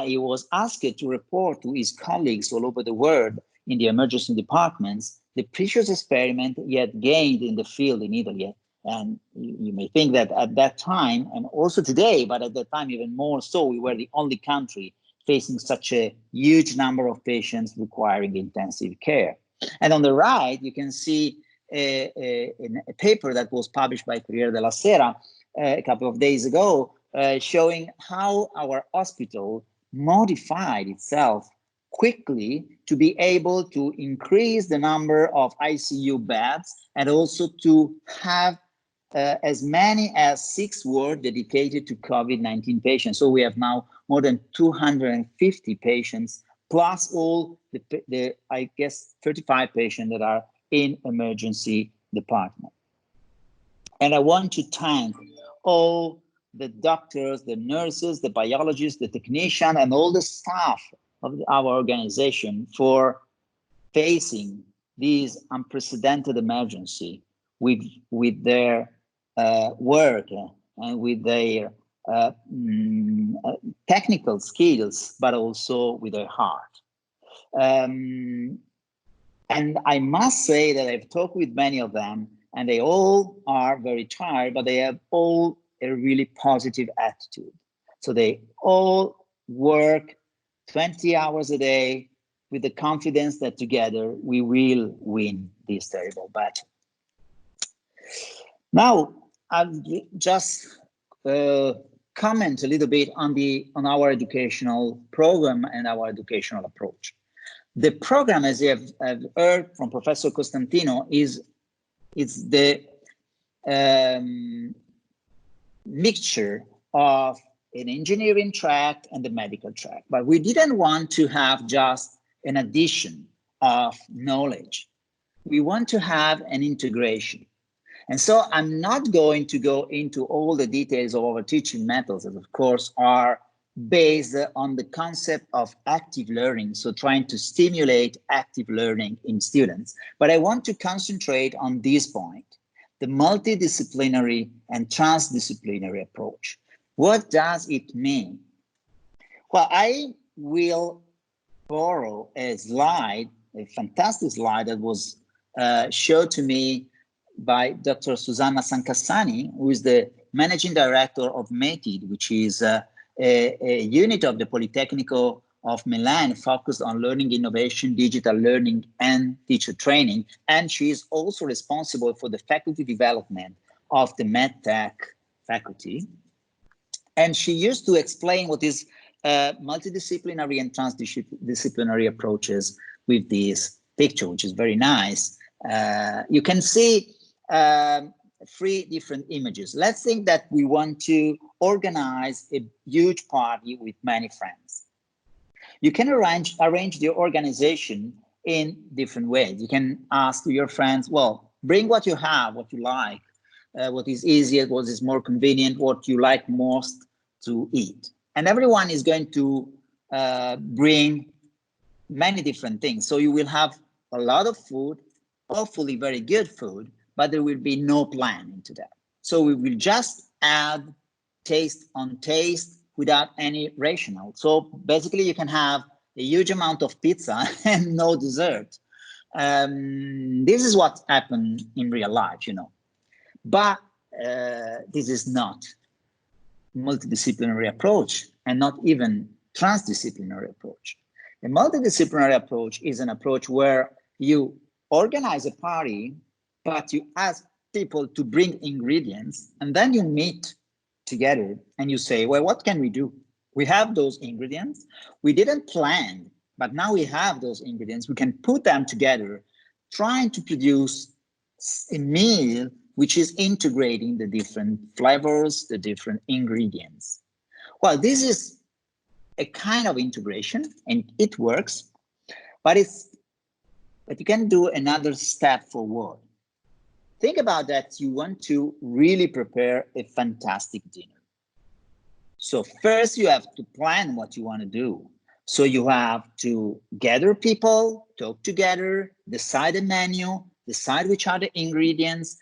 He was asked to report to his colleagues all over the world in the emergency departments the precious experiment he had gained in the field in Italy. And you may think that at that time, and also today, but at that time even more so, we were the only country facing such a huge number of patients requiring intensive care. And on the right, you can see a paper that was published by Corriere della Sera a couple of days ago, showing how our hospital modified itself quickly to be able to increase the number of ICU beds and also to have as many as 6 wards dedicated to COVID-19 patients. So we have now more than 250 patients, plus all the I guess, 35 patients that are in emergency department. And I want to thank all the doctors, the nurses, the biologists, the technicians, and all the staff of our organization for facing this unprecedented emergency with their work and with their technical skills, but also with their heart. And I must say that I've talked with many of them, and they all are very tired, but they have all a really positive attitude. So they all work 20 hours a day with the confidence that together we will win this terrible battle. Now, I'll just comment a little bit on our educational program and our educational approach. The program, as you have heard from Professor Costantino, is the mixture of an engineering track and the medical track. But we didn't want to have just an addition of knowledge. We want to have an integration. And so I'm not going to go into all the details of our teaching methods that, of course, are based on the concept of active learning, so trying to stimulate active learning in students. But I want to concentrate on this point, the multidisciplinary and transdisciplinary approach. What does it mean? Well, I will borrow a slide, a fantastic slide that was showed to me by Dr. Susanna Sancassani, who is the managing director of METID, which is a unit of the Politecnico of Milan focused on learning innovation, digital learning, and teacher training. And she is also responsible for the faculty development of the MEDTEC faculty. And she used to explain what is multidisciplinary and transdisciplinary approaches with this picture, which is very nice. You can see 3 different images. Let's think that we want to organize a huge party with many friends. You can arrange the organization in different ways. You can ask your friends, well, bring what you have, what you like, what is easier, what is more convenient, what you like most to eat. And everyone is going to bring many different things. So you will have a lot of food, hopefully very good food, but there will be no plan into that. So we will just add taste on taste without any rationale. So basically you can have a huge amount of pizza and no dessert. This is what happened in real life, you know. But this is not multidisciplinary approach and not even transdisciplinary approach. A multidisciplinary approach is an approach where you organize a party, but you ask people to bring ingredients, and then you meet together and you say, well, what can we do? We have those ingredients. We didn't plan, but now we have those ingredients. We can put them together, trying to produce a meal which is integrating the different flavors, the different ingredients. Well, this is a kind of integration and it works, but you can do another step forward. Think about that. You want to really prepare a fantastic dinner. So first you have to plan what you want to do. So you have to gather people, talk together, decide a menu, decide which are the ingredients,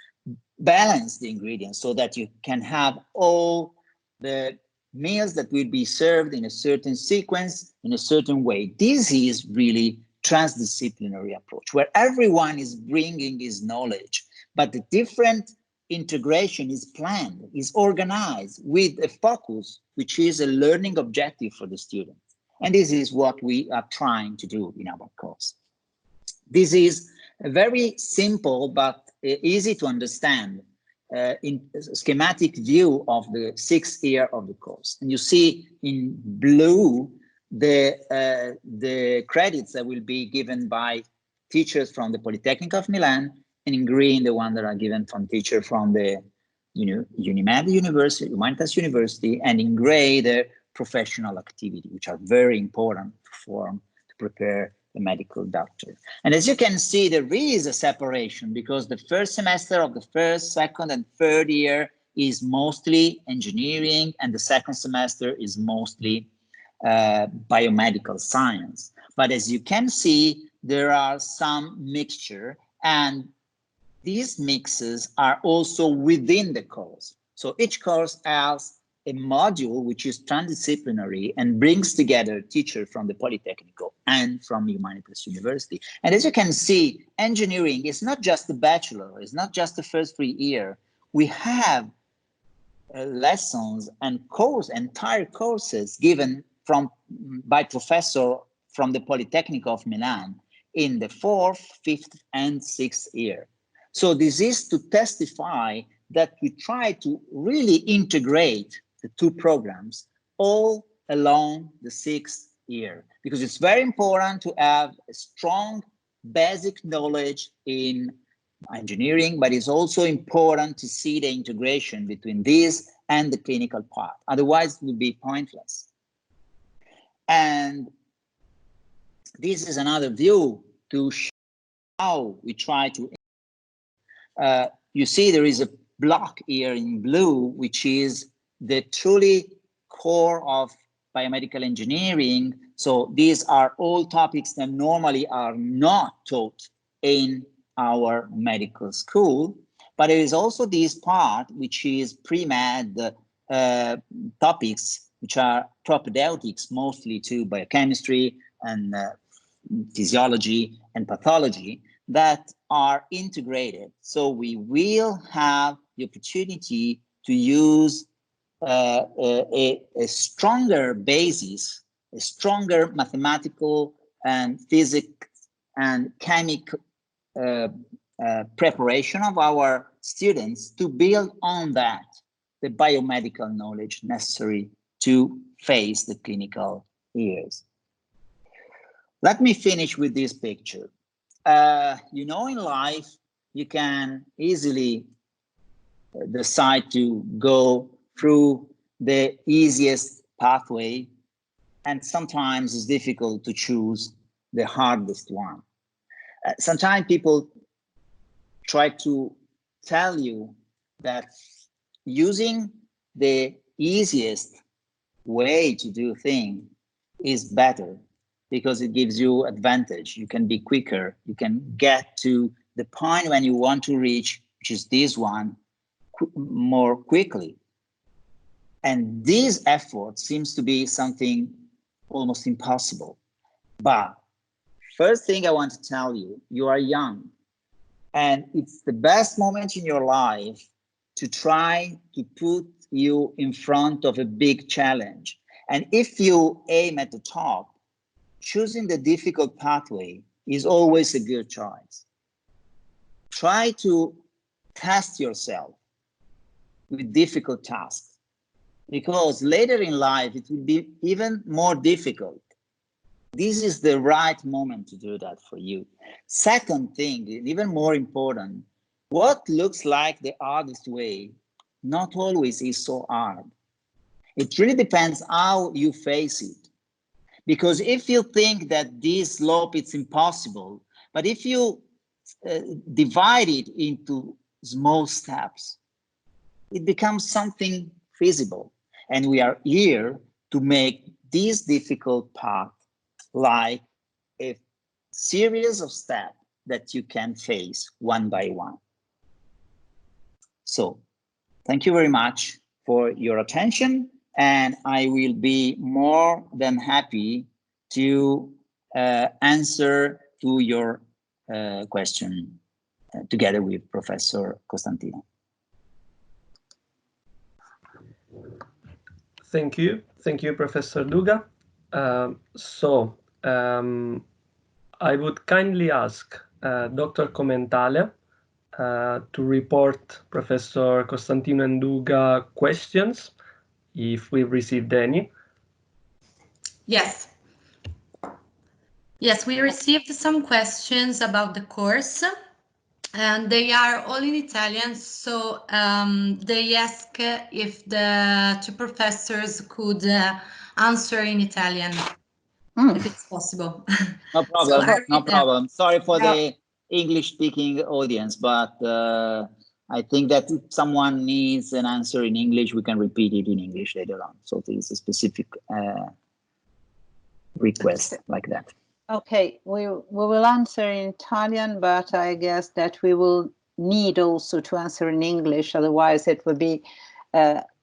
balance the ingredients so that you can have all the meals that will be served in a certain sequence, in a certain way. This is really transdisciplinary approach, where everyone is bringing his knowledge, but the different integration is planned, is organized with a focus, which is a learning objective for the students. And this is what we are trying to do in our course. This is a very simple but easy to understand in schematic view of the 6th year of the course. And you see in blue the credits that will be given by teachers from the Polytechnic of Milan, and in green the ones that are given from teachers from the Unimed University, Humanitas University, and in gray the professional activity, which are very important to prepare a medical doctor. And as you can see, there is a separation because the first semester of the first, second, and third year is mostly engineering, and the second semester is mostly biomedical science. But as you can see, there are some mixture, and these mixes are also within the course. So each course has a module which is transdisciplinary and brings together teachers from the Polytechnical and from Humanitas University. And as you can see, engineering is not just the bachelor, it's not just the first 3 years. We have lessons and entire courses given by professor from the Polytechnic of Milan in the 4th, 5th, and 6th year. So this is to testify that we try to really integrate the two programs all along the 6th year, because it's very important to have a strong basic knowledge in engineering, but it's also important to see the integration between this and the clinical part. Otherwise, it would be pointless. And this is another view to show how we try to. You see, there is a block here in blue, which is the truly core of biomedical engineering. So these are all topics that normally are not taught in our medical school, but there is also this part, which is pre-med topics, which are propedeutics, mostly to biochemistry and physiology and pathology, that are integrated. So we will have the opportunity to use a stronger basis, a stronger mathematical and physics and chemical preparation of our students to build on that, the biomedical knowledge necessary to face the clinical years. Let me finish with this picture. You know, in life, you can easily decide to go through the easiest pathway, and sometimes it's difficult to choose the hardest one. Sometimes people try to tell you that using the easiest way to do things is better because it gives you advantage. You can be quicker. You can get to the point when you want to reach, which is this one, more quickly. And this effort seems to be something almost impossible. But first thing I want to tell you, you are young. And it's the best moment in your life to try to put you in front of a big challenge. And if you aim at the top, choosing the difficult pathway is always a good choice. Try to test yourself with difficult tasks, because later in life it will be even more difficult. This is the right moment to do that for you. Second thing, even more important, what looks like the hardest way not always is so hard. It really depends how you face it. Because if you think that this slope is impossible, but if you divide it into small steps, it becomes something feasible. And we are here to make this difficult path like a series of steps that you can face one by one. So thank you very much for your attention, and I will be more than happy to answer to your question together with Professor Costantino. Thank you, Professor Duga. I would kindly ask Dr. Commentale to report Professor Costantino and Duga questions, if we've received any. Yes. Yes, we received some questions about the course, and they are all in Italian. So they ask if the two professors could answer in Italian, if it's possible. No problem, So no problem. Sorry for the English-speaking audience, but I think that if someone needs an answer in English, we can repeat it in English later on. So it's a specific request like that. Okay, we will answer in Italian, but I guess that we will need also to answer in English, otherwise it would be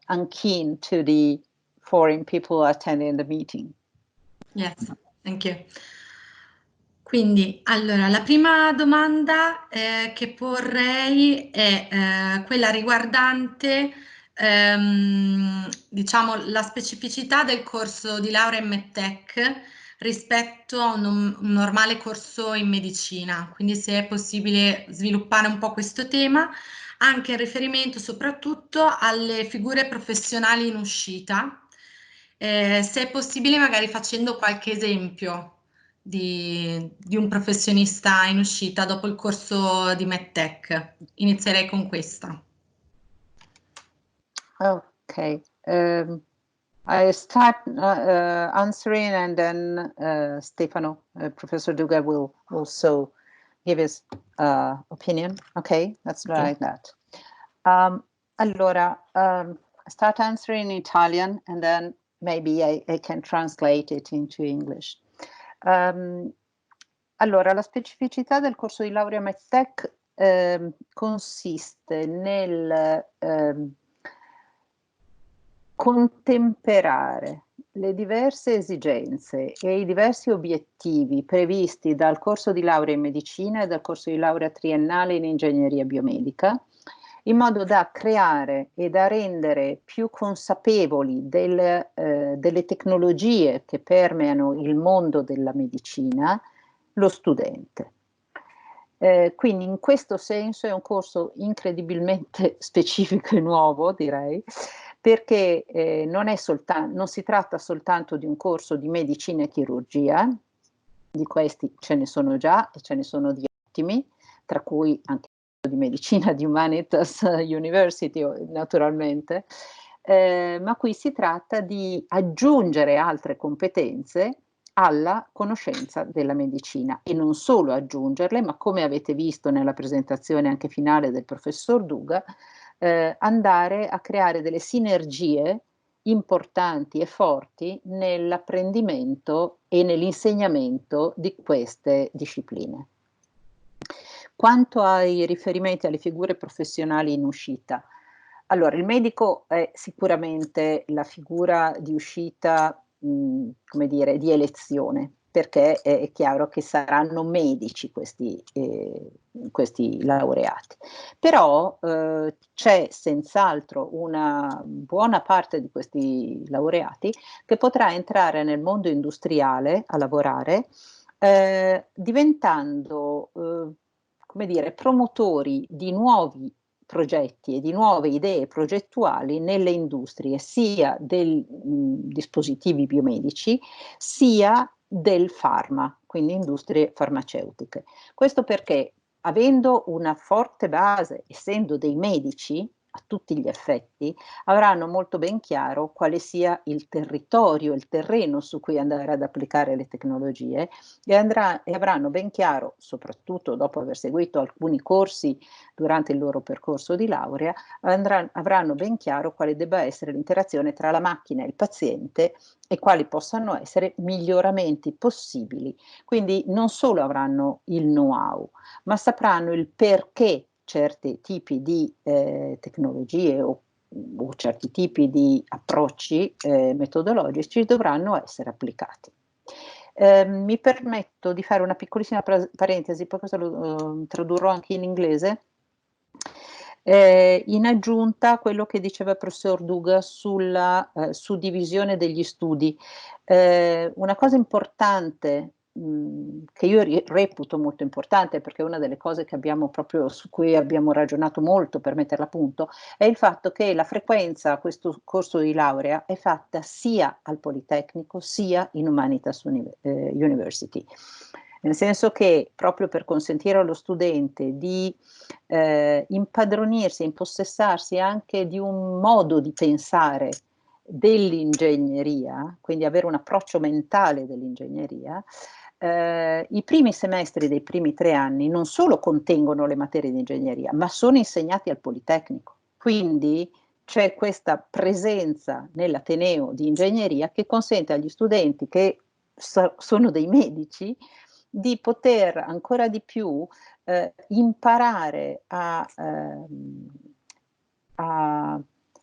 unkeen to the foreign people attending the meeting. Yes, thank you. Quindi, allora, la prima domanda che porrei è quella riguardante, diciamo, la specificità del corso di laurea in MEDTEC rispetto a un normale corso in medicina. Quindi se è possibile sviluppare un po' questo tema, anche in riferimento soprattutto alle figure professionali in uscita, se è possibile magari facendo qualche esempio di un professionista in uscita dopo il corso di MEDTEC. Inizierei con questa. Okay, I start answering, and then Stefano, Professor Duga, will also give his opinion. Okay, that's like that. Allora, I start answering in Italian, and then maybe I can translate it into English. Allora, la specificità del corso di laurea MEDTEC consiste nel contemperare le diverse esigenze e i diversi obiettivi previsti dal corso di laurea in medicina e dal corso di laurea triennale in ingegneria biomedica, in modo da creare e da rendere più consapevoli delle tecnologie che permeano il mondo della medicina lo studente. Quindi in questo senso è un corso incredibilmente specifico e nuovo, direi, perché non si tratta soltanto di un corso di medicina e chirurgia, di questi ce ne sono già e ce ne sono di ottimi, tra cui anche di medicina di Humanitas University naturalmente, ma qui si tratta di aggiungere altre competenze alla conoscenza della medicina, e non solo aggiungerle, ma come avete visto nella presentazione anche finale del professor Duga, andare a creare delle sinergie importanti e forti nell'apprendimento e nell'insegnamento di queste discipline. Quanto ai riferimenti alle figure professionali in uscita, allora il medico è sicuramente la figura di uscita, come dire, di elezione, perché è chiaro che saranno medici questi laureati. Però c'è senz'altro una buona parte di questi laureati che potrà entrare nel mondo industriale a lavorare, diventando come dire, promotori di nuovi progetti e di nuove idee progettuali nelle industrie, sia dei dispositivi biomedici, sia del farma, quindi industrie farmaceutiche. Questo perché, avendo una forte base, essendo dei medici, a tutti gli effetti, avranno molto ben chiaro quale sia il territorio, il terreno su cui andare ad applicare le tecnologie e avranno ben chiaro, soprattutto dopo aver seguito alcuni corsi durante il loro percorso di laurea, avranno ben chiaro quale debba essere l'interazione tra la macchina e il paziente e quali possano essere miglioramenti possibili. Quindi non solo avranno il know-how, ma sapranno il perché certi tipi di tecnologie o certi tipi di approcci metodologici dovranno essere applicati. Mi permetto di fare una piccolissima parentesi, poi questo lo tradurrò anche in inglese. In aggiunta a quello che diceva il professor Duga sulla suddivisione degli studi, una cosa importante che io reputo molto importante, perché è una delle cose che abbiamo proprio su cui abbiamo ragionato molto per metterla a punto, è il fatto che la frequenza a questo corso di laurea è fatta sia al Politecnico sia in Humanitas University. Nel senso che proprio per consentire allo studente di impadronirsi, impossessarsi anche di un modo di pensare dell'ingegneria, quindi avere un approccio mentale dell'ingegneria, i primi semestri dei primi 3 anni non solo contengono le materie di ingegneria, ma sono insegnati al Politecnico. Quindi c'è questa presenza nell'Ateneo di ingegneria che consente agli studenti che sono dei medici di poter ancora di più imparare a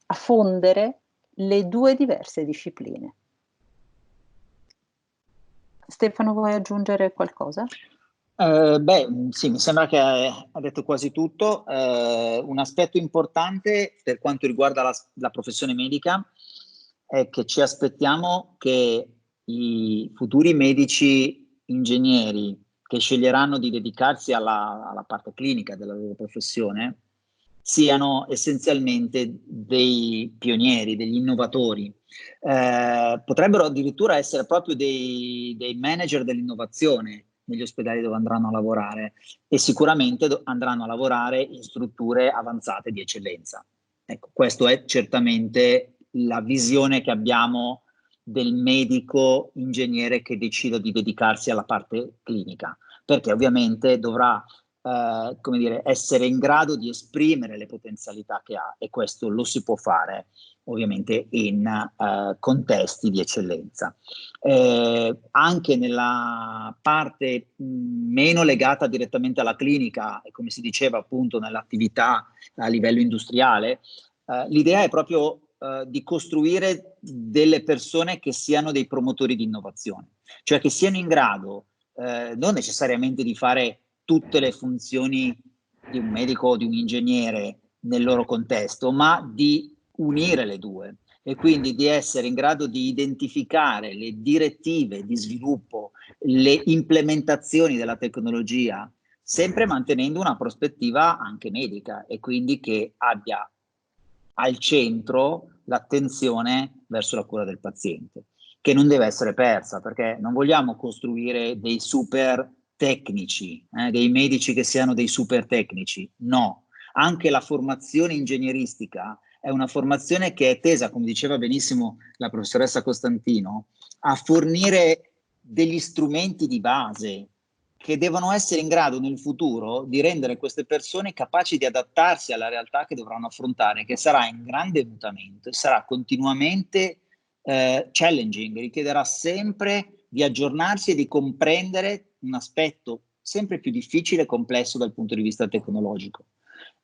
fondere le due diverse discipline. Stefano, vuoi aggiungere qualcosa? Sì, mi sembra che ha detto quasi tutto. Un aspetto importante per quanto riguarda la professione medica è che ci aspettiamo che i futuri medici ingegneri che sceglieranno di dedicarsi alla parte clinica della loro professione siano essenzialmente dei pionieri, degli innovatori. Potrebbero addirittura essere proprio dei manager dell'innovazione negli ospedali dove andranno a lavorare e sicuramente andranno a lavorare in strutture avanzate di eccellenza. Ecco, questo è certamente la visione che abbiamo del medico ingegnere che decide di dedicarsi alla parte clinica, perché ovviamente dovrà come dire, essere in grado di esprimere le potenzialità che ha, e questo lo si può fare ovviamente in contesti di eccellenza. Anche nella parte meno legata direttamente alla clinica e, come si diceva appunto, nell'attività a livello industriale, l'idea è proprio di costruire delle persone che siano dei promotori di innovazione, cioè che siano in grado non necessariamente di fare tutte le funzioni di un medico o di un ingegnere nel loro contesto, ma di unire le due e quindi di essere in grado di identificare le direttive di sviluppo, le implementazioni della tecnologia, sempre mantenendo una prospettiva anche medica e quindi che abbia al centro l'attenzione verso la cura del paziente, che non deve essere persa, perché non vogliamo costruire dei super tecnici, dei medici che siano dei super tecnici, no. Anche la formazione ingegneristica è una formazione che è tesa, come diceva benissimo la professoressa Costantino, a fornire degli strumenti di base che devono essere in grado nel futuro di rendere queste persone capaci di adattarsi alla realtà che dovranno affrontare, che sarà in grande mutamento e sarà continuamente challenging, richiederà sempre di aggiornarsi e di comprendere un aspetto sempre più difficile e complesso dal punto di vista tecnologico.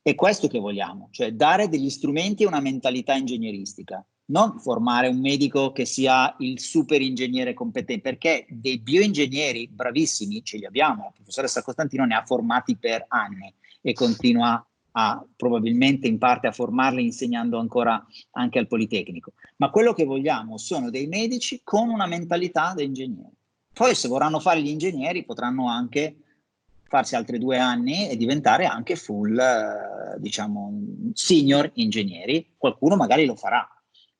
È questo che vogliamo, cioè dare degli strumenti e una mentalità ingegneristica, non formare un medico che sia il super ingegnere competente, perché dei bioingegneri bravissimi ce li abbiamo, la professoressa Costantino ne ha formati per anni e continua probabilmente in parte a formarli insegnando ancora anche al Politecnico, ma quello che vogliamo sono dei medici con una mentalità da ingegneri. Poi se vorranno fare gli ingegneri potranno anche farsi altri 2 anni e diventare anche full, diciamo, senior ingegneri, qualcuno magari lo farà,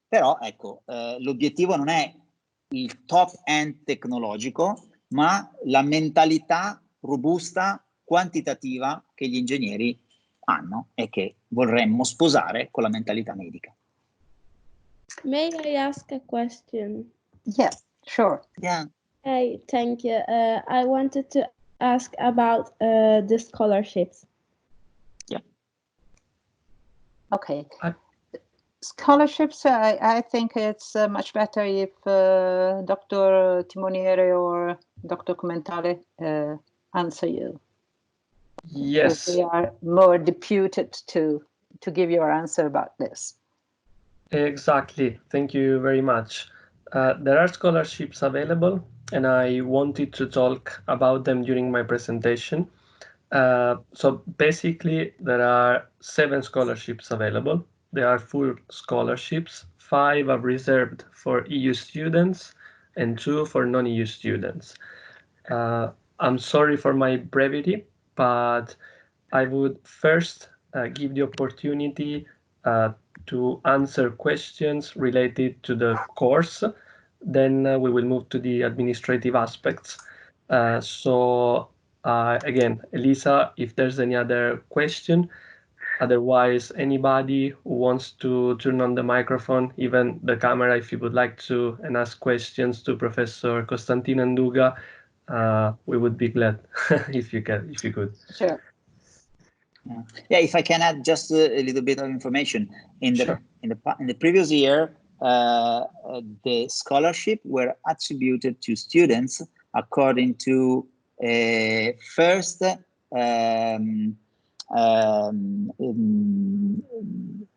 però ecco, l'obiettivo non è il top end tecnologico, ma la mentalità robusta, quantitativa che gli ingegneri hanno e che vorremmo sposare con la mentalità medica. May I ask a question? Yes, sure. Yeah. Hey, thank you. I wanted to ask about the scholarships. Yeah. Okay. Scholarships, I think it's much better if Dr. Timoniere or Dr. Commentale answer you. Yes. They are more deputed to give your answer about this. Exactly. Thank you very much. There are scholarships available, and I wanted to talk about them during my presentation. So basically, there are 7 scholarships available. They are full scholarships. 5 are reserved for EU students and 2 for non-EU students. I'm sorry for my brevity, but I would first give the opportunity to answer questions related to the course. Then we will move to the administrative aspects. So again, Elisa, if there's any other question, otherwise anybody who wants to turn on the microphone, even the camera, if you would like to, and ask questions to Professor Costantino and Duga, we would be glad if you could. Sure. Yeah, if I can add just a little bit of information. In the previous year, the scholarship were attributed to students according to first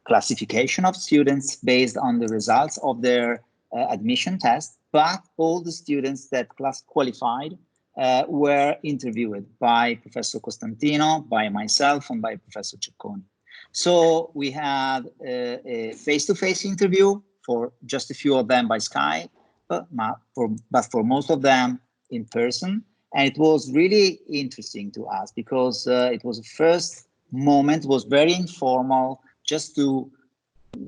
classification of students based on the results of their admission test, but all the students that class qualified were interviewed by Professor Costantino, by myself, and by Professor Cecconi. So we had a face-to-face interview for just a few of them by Skype, but for most of them in person. And it was really interesting to us because it was the first moment, was very informal, just to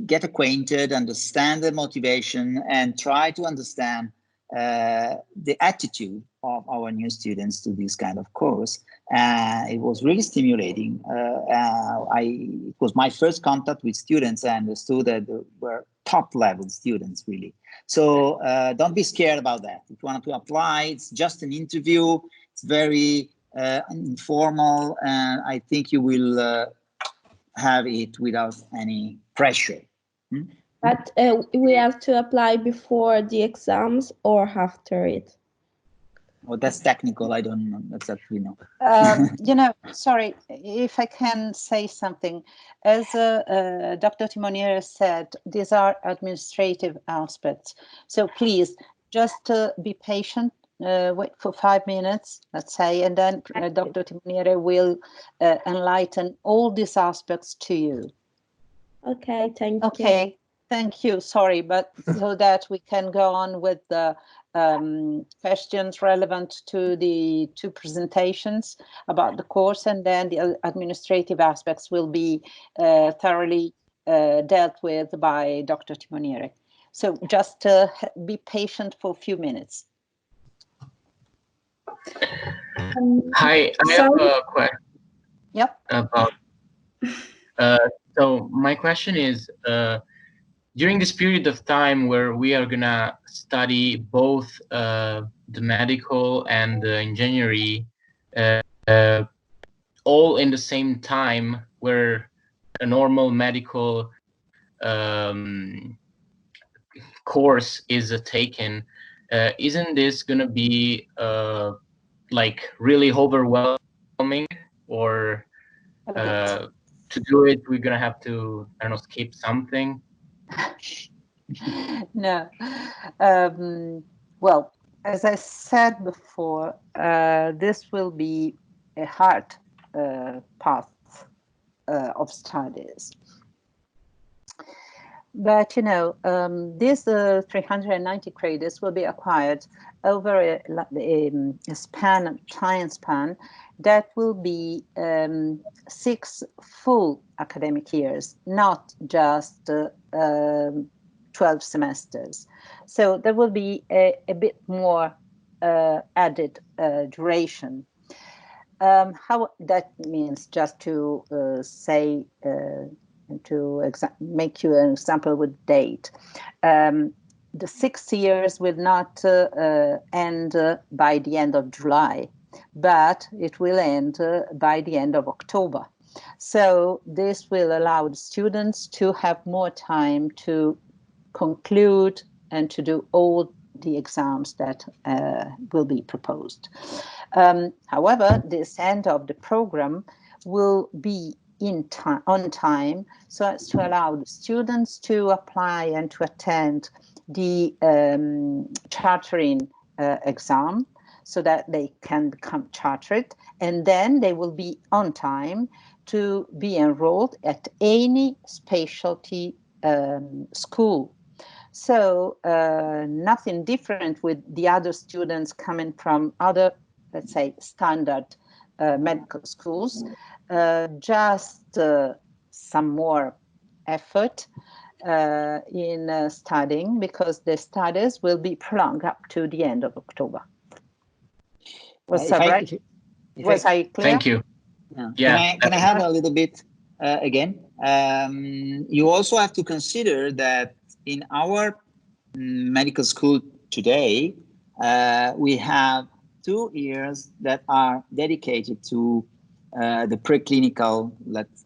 get acquainted, understand the motivation, and try to understand the attitude of our new students to this kind of course. It was really stimulating. It was my first contact with students, and understood that they were top-level students, really. So don't be scared about that. If you want to apply, it's just an interview. It's very informal, and I think you will have it without any pressure. But we have to apply before the exams or after it? Well, that's technical. I don't know. That's actually no. You know, sorry, if I can say something. As Dr. Timoniere said, these are administrative aspects. So please, just be patient. Wait for 5 minutes, let's say, and then Dr. Timoniere will enlighten all these aspects to you. Okay, thank you. Okay, thank you. Sorry, but so that we can go on with the questions relevant to the 2 presentations about the course, and then the administrative aspects will be thoroughly dealt with by Dr. Timoniere. So just be patient for a few minutes. Hi, I have a question. Yep. About. So my question is, during this period of time where we are gonna study both the medical and the engineering, all in the same time, where a normal medical course is taken, isn't this gonna be like really overwhelming, or to do it we're gonna have to, I don't know, skip something? No. Well, as I said before, this will be a hard path of studies. But, you know, these 390 credits will be acquired over a time span that will be 6 full academic years, not just 12 semesters. So there will be a bit more added duration. How that means, just to say, to make you an example with date. The 6 years will not end by the end of July, but it will end by the end of October. So this will allow the students to have more time to conclude and to do all the exams that will be proposed. However, this end of the program will be on time, so as to allow the students to apply and to attend the chartering exam, so that they can become chartered, and then they will be on time to be enrolled at any specialty school. So nothing different with the other students coming from other, let's say, standard medical schools, just some more effort in studying, because the studies will be prolonged up to the end of October. Was that right? Was I clear? Thank you. Yeah. Can I have a little bit again? You also have to consider that in our medical school today, we have 2 years that are dedicated to the preclinical, let's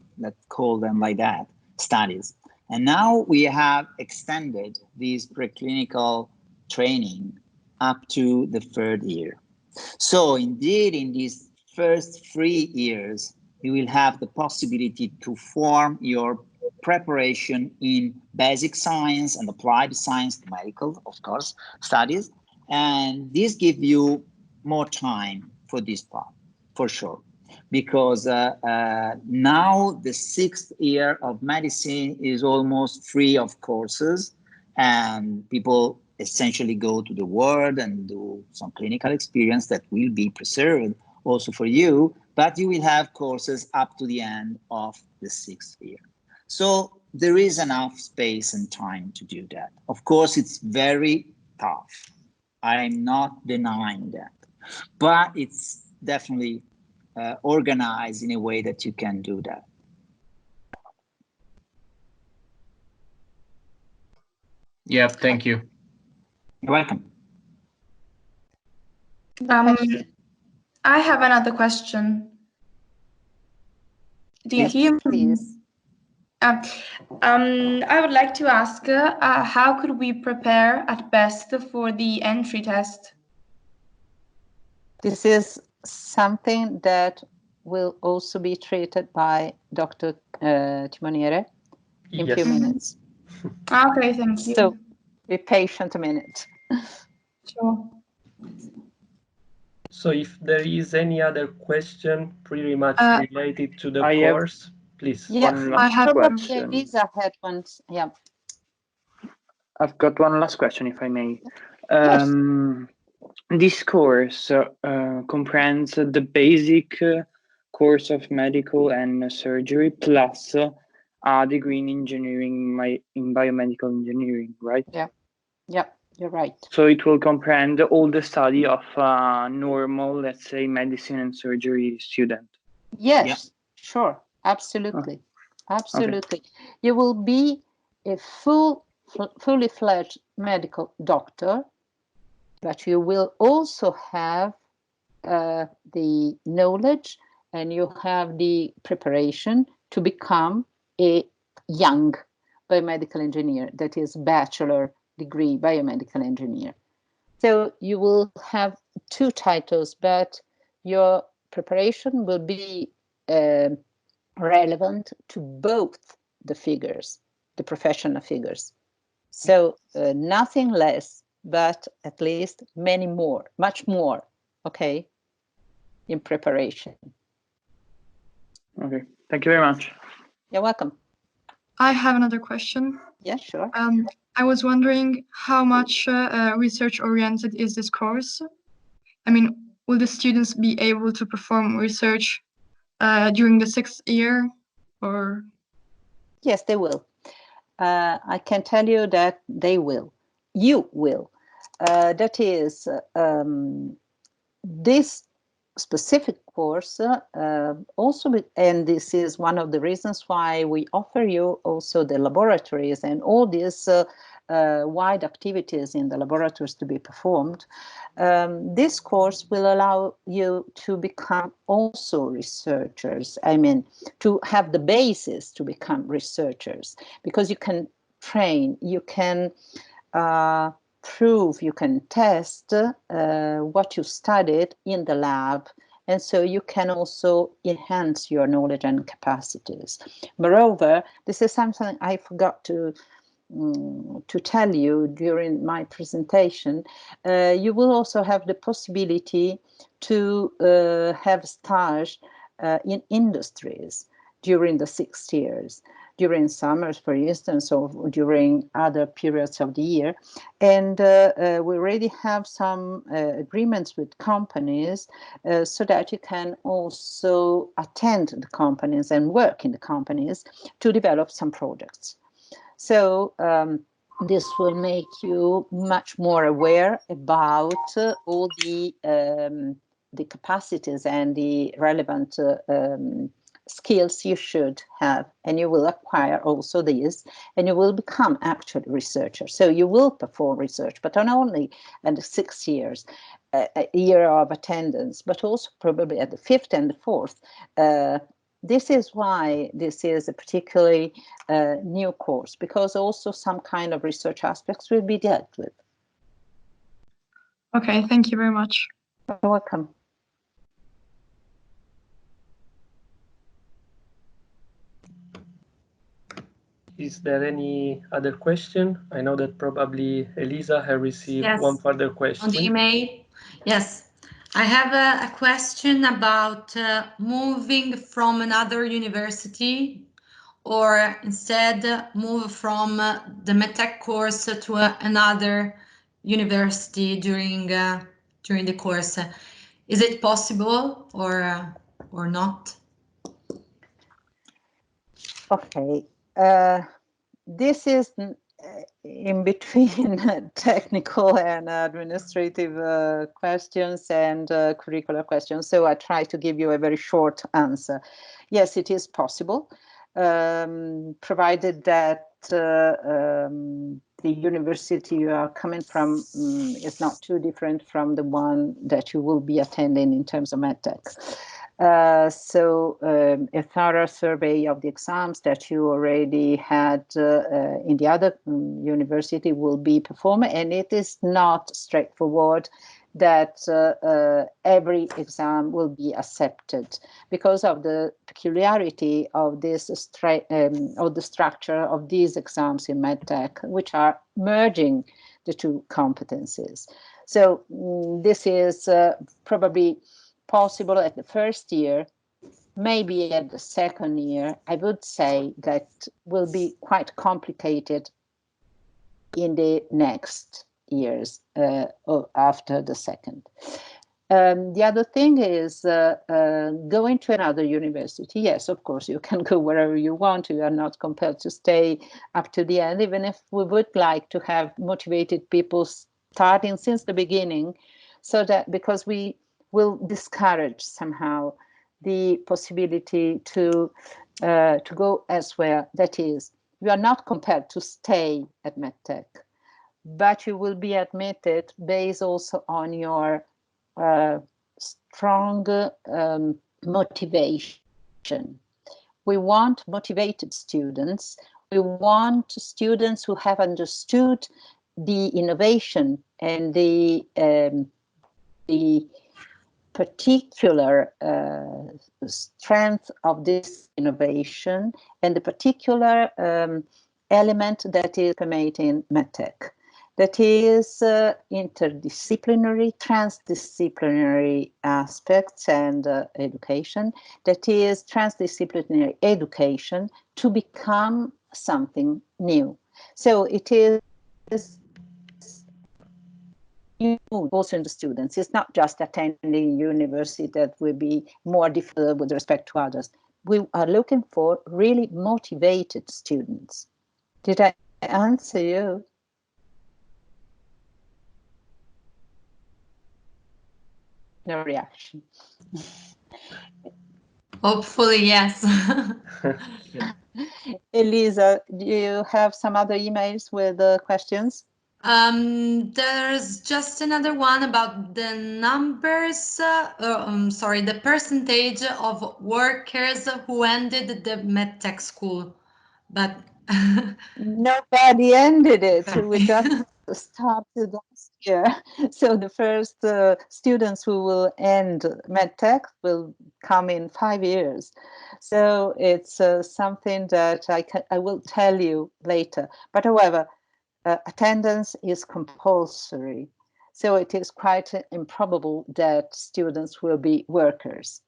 call them like that, studies. And now we have extended these preclinical training up to the 3rd year. So indeed, in these first 3 years, you will have the possibility to form your preparation in basic science and applied science, medical, of course, studies. And this gives you more time for this part, for sure. Because now the 6th year of medicine is almost free of courses, and people essentially go to the world and do some clinical experience that will be preserved also for you, but you will have courses up to the end of the 6th year. So there is enough space and time to do that. Of course, it's very tough. I'm not denying that, but it's definitely organized in a way that you can do that. Yeah, thank you. You're welcome. I have another question. Do you hear me? Please. I would like to ask, how could we prepare at best for the entry test? This is something that will also be treated by Dr. Timoniere in a few minutes. Okay, thank you. So be patient a minute. Sure. So if there is any other question pretty much related to the course, please. Yes, I have one question. Lisa had one. Yeah. I've got one last question, if I may. Yes. This course comprehends the basic course of medical and surgery plus a degree in engineering, in biomedical engineering, right? Yeah. Yeah, you're right. So it will comprehend all the study of normal, let's say, medicine and surgery student. Yes, sure. Absolutely. Absolutely. Okay. You will be a fully fledged medical doctor, but you will also have the knowledge and you have the preparation to become a young biomedical engineer, that is bachelor degree biomedical engineer. So you will have 2 titles, but your preparation will be relevant to both the figures, the professional figures. So nothing less, but at least much more, okay, in preparation. Okay, thank you very much. You're welcome. I have another question. Yeah, sure. I was wondering how much research-oriented is this course? I mean, will the students be able to perform research during the 6th year, or? Yes, they will. I can tell you that they will. You will. That is, this specific course also, and this is one of the reasons why we offer you also the laboratories and all these wide activities in the laboratories to be performed. This course will allow you to become also researchers. I mean, to have the basis to become researchers, because you can train, you can prove, you can test what you studied in the lab, and so you can also enhance your knowledge and capacities. Moreover, this is something I forgot to tell you during my presentation. You will also have the possibility to have stage in industries during the 6 years, during summers, for instance, or during other periods of the year. And we already have some agreements with companies so that you can also attend the companies and work in the companies to develop some projects. So this will make you much more aware about all the capacities and the relevant skills you should have, and you will acquire also these, and you will become actually researchers. So you will perform research, but not only at the 6 years, a year of attendance, but also probably at the 5th and the 4th. This is why this is a particularly new course, because also some kind of research aspects will be dealt with. Okay, thank you very much. You're welcome. Is there any other question? I know that probably Elisa has received one further question. On the email, yes. I have a question about moving from another university, or instead move from the MEDTEC course to another university during the course. Is it possible or not? Okay. This is in between technical and administrative questions and curricular questions. So I try to give you a very short answer. Yes, it is possible, provided that the university you are coming from is not too different from the one that you will be attending in terms of MEDTEC. So a thorough survey of the exams that you already had in the other university will be performed, and it is not straightforward that every exam will be accepted because of the peculiarity of this of the structure of these exams in MEDTEC, which are merging the two competencies. So this is probably possible at the first year, maybe at the second year. I would say that will be quite complicated in the next years after the second. The other thing is going to another university. Yes, of course, you can go wherever you want. You are not compelled to stay up to the end, even if we would like to have motivated people starting since the beginning, so that because we will discourage somehow the possibility to go elsewhere. That is, you are not compelled to stay at MEDTEC, but you will be admitted based also on your strong motivation. We want motivated students. We want students who have understood the innovation and the particular strength of this innovation and the particular element that is permeating MEDTEC. That is interdisciplinary, transdisciplinary aspects and education. That is transdisciplinary education to become something new. So it is also in the students. It's not just attending university that will be more difficult with respect to others. We are looking for really motivated students. Did I answer you? No reaction. Hopefully, yes. Elisa, do you have some other emails with questions? There's just another one about the numbers, sorry, the percentage of workers who ended the MEDTEC school, but Nobody ended it. We just started last year. So the first students who will end MEDTEC will come in 5 years. So it's something that I will tell you later. But however, attendance is compulsory. So it is quite improbable that students will be workers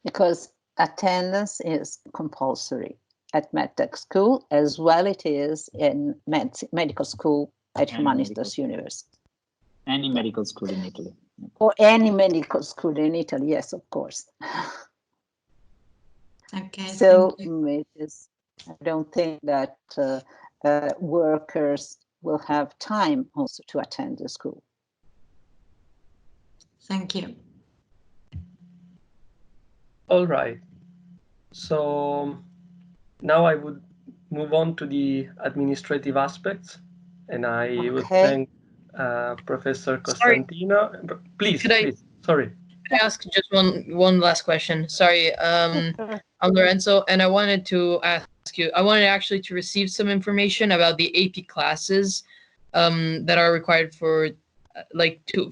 because attendance is compulsory at MEDTEC school, as well it is in medical school at Humanitas University. Any medical school in Italy. Or any medical school in Italy, yes, of course. Okay. So it is, I don't think that workers will have time also to attend the school. Thank you. All right. So now I would move on to the administrative aspects, and I would thank Professor Costantino. Please, please. Sorry. Can I ask just one last question? Sorry, I'm Lorenzo, and I wanted to ask you. I wanted actually to receive some information about the AP classes that are required for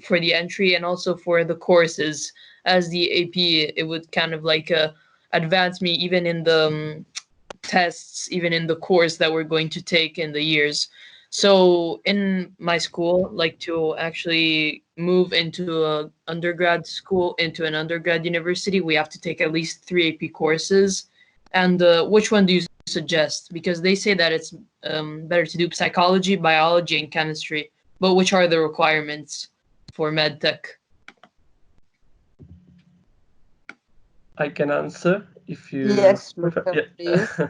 for the entry and also for the courses. As the AP, it would kind of advance me even in the tests, even in the course that we're going to take in the years. So in my school, to actually move into an undergrad school, into an undergrad university, we have to take at least 3 AP courses. And which one do you suggest? Because they say that it's better to do psychology, biology, and chemistry. But which are the requirements for MEDTEC? I can answer if you prefer. Yes, please.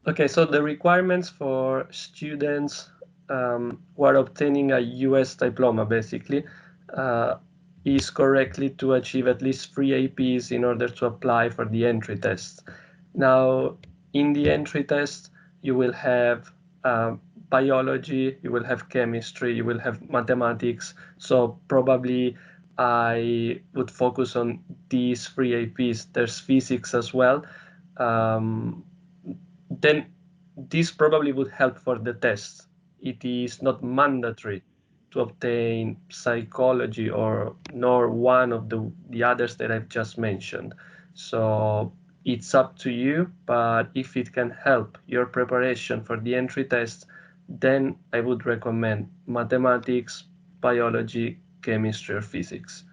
Okay, so the requirements for students who are obtaining a US diploma, basically, is correctly to achieve at least 3 APs in order to apply for the entry test. Now, in the entry test, you will have biology, you will have chemistry, you will have mathematics. So probably I would focus on these 3 APs. There's physics as well. Then this probably would help for the test. It is not mandatory to obtain psychology nor one of the others that I've just mentioned. So it's up to you, but if it can help your preparation for the entry test, then I would recommend mathematics, biology, chemistry, or physics.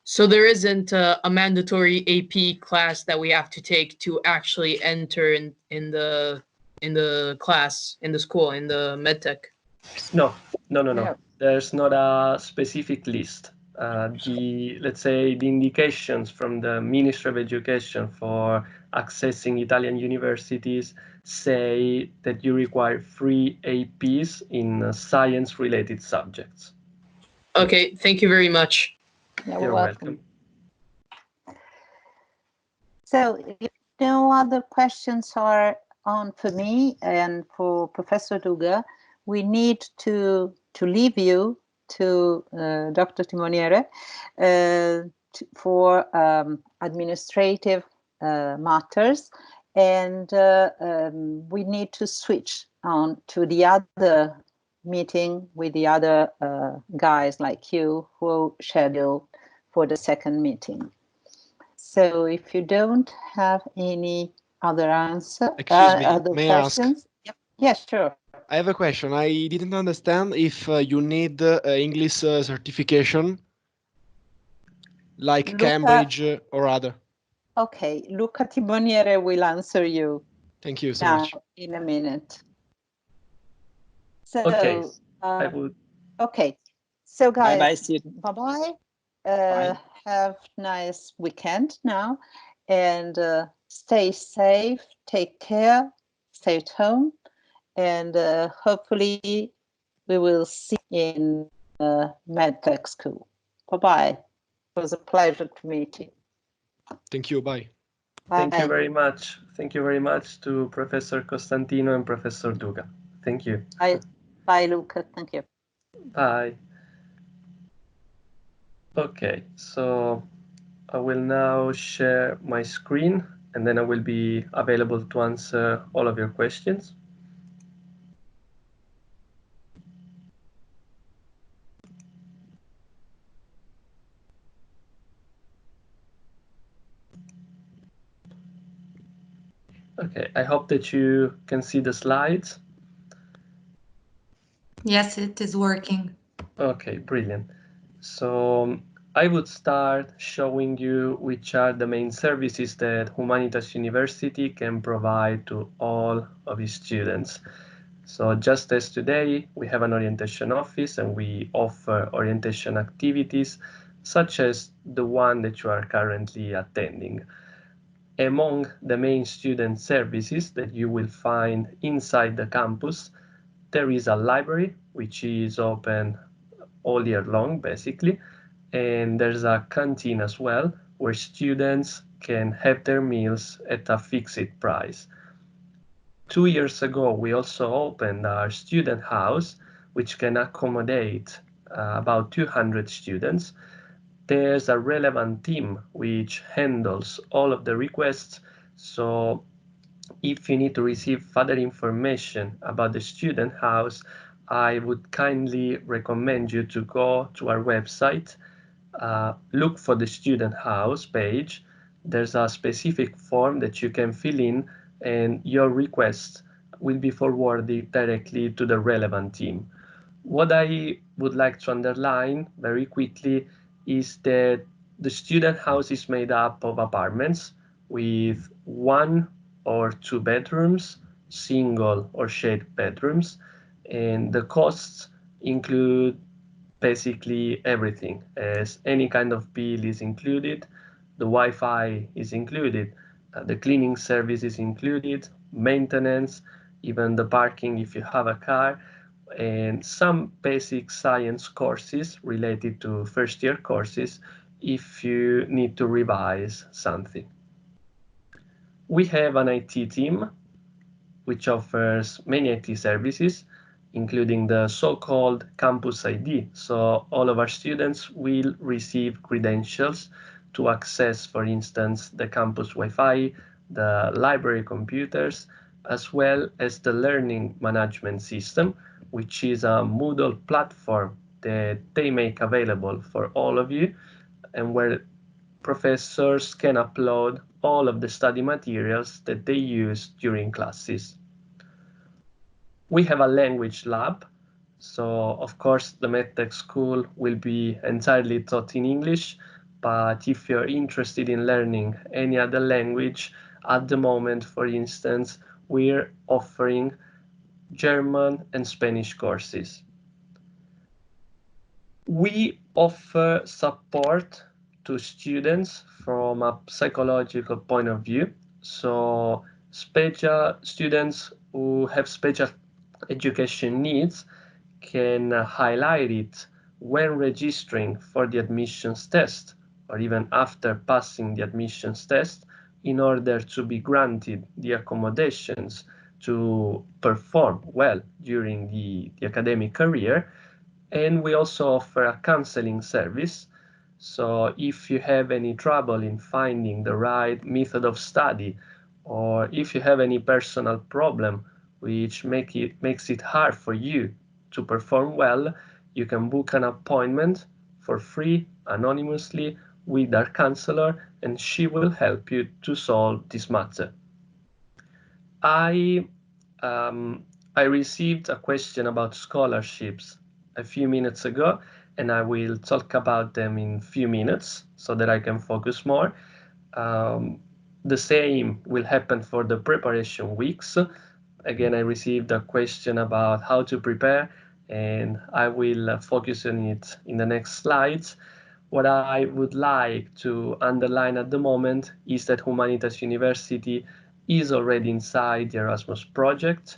So there isn't a mandatory AP class that we have to take to actually enter in the class, in the school, in the MEDTEC? No. There's not a specific list. Let's say the indications from the Ministry of Education for accessing Italian universities say that you require 3 APs in science-related subjects. Okay, thank you very much. You're welcome. So if no other questions are on for me and for Professor Duga, we need to leave you to Dr. Timoniere for administrative matters, and we need to switch on to the other meeting with the other guys like you who scheduled for the second meeting. So if you don't have any other answer, Excuse me, other may questions? I ask? Yes, sure. I have a question. I didn't understand if you need English certification, like Cambridge or other. Okay, Luca Timoniere will answer you. Thank you so much. In a minute. So, okay, I would. Okay, so guys, bye-bye. Have nice weekend now, and stay safe, take care, stay at home, and hopefully we will see you in MEDTEC School. Bye-bye. It was a pleasure to meet you. Thank you. Bye. Thank you very much. Thank you very much to Professor Costantino and Professor Duga. Thank you. Bye. Bye, Luca. Thank you. Bye. Okay, so I will now share my screen and then I will be available to answer all of your questions. Okay, I hope that you can see the slides. Yes, it is working. Okay, brilliant. So I would start showing you which are the main services that Humanitas University can provide to all of its students. So just as today, we have an orientation office and we offer orientation activities such as the one that you are currently attending. Among the main student services that you will find inside the campus, there is a library which is open all year long, basically, and there's a canteen as well where students can have their meals at a fixed price. 2 years ago, we also opened our student house, which can accommodate about 200 students. There's a relevant team which handles all of the requests. So if you need to receive further information about the student house, I would kindly recommend you to go to our website, look for the student house page. There's a specific form that you can fill in and your request will be forwarded directly to the relevant team. What I would like to underline very quickly is that the student house is made up of apartments with 1 or 2 bedrooms, single or shared bedrooms, and the costs include basically everything, as any kind of bill is included, the Wi-Fi is included, the cleaning service is included, maintenance, even the parking if you have a car, and some basic science courses related to first year courses if you need to revise something. We have an IT team which offers many IT services, including the so-called campus ID. So all of our students will receive credentials to access, for instance, the campus Wi-Fi, the library computers, as well as the learning management system, which is a Moodle platform that they make available for all of you and where professors can upload all of the study materials that they use during classes. We have a language lab, so of course the MEDTEC school will be entirely taught in English, but if you're interested in learning any other language, at the moment, for instance, we're offering German and Spanish courses. We offer support to students from a psychological point of view. So special students who have special education needs can highlight it when registering for the admissions test or even after passing the admissions test in order to be granted the accommodations to perform well during the academic career. And we also offer a counseling service. So if you have any trouble in finding the right method of study, or if you have any personal problem which makes it hard for you to perform well, you can book an appointment for free, anonymously, with our counselor, and she will help you to solve this matter. I received a question about scholarships a few minutes ago, and I will talk about them in a few minutes so that I can focus more. The same will happen for the preparation weeks. Again, I received a question about how to prepare, and I will focus on it in the next slides. What I would like to underline at the moment is that Humanitas University is already inside the Erasmus project,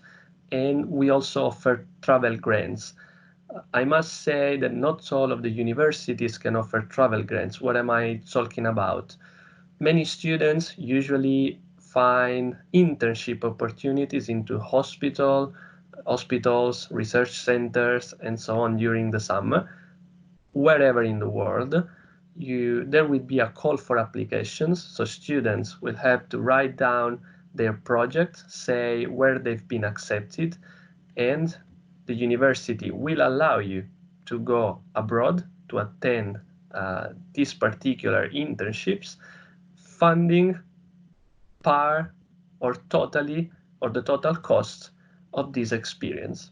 and we also offer travel grants. I must say that not all of the universities can offer travel grants. What am I talking about? Many students usually find internship opportunities into hospitals, research centers, and so on during the summer. Wherever in the world, there will be a call for applications. So students will have to write down their project, say where they've been accepted, and the university will allow you to go abroad to attend these particular internships, funding par or totally or the total cost of this experience.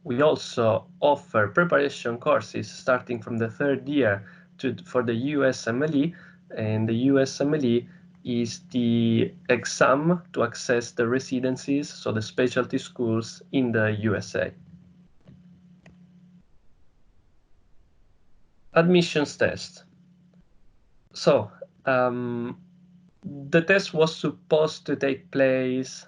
We also offer preparation courses starting from the third year for the USMLE, and the USMLE is the exam to access the residencies, so the specialty schools in the USA. Admissions test. So the test was supposed to take place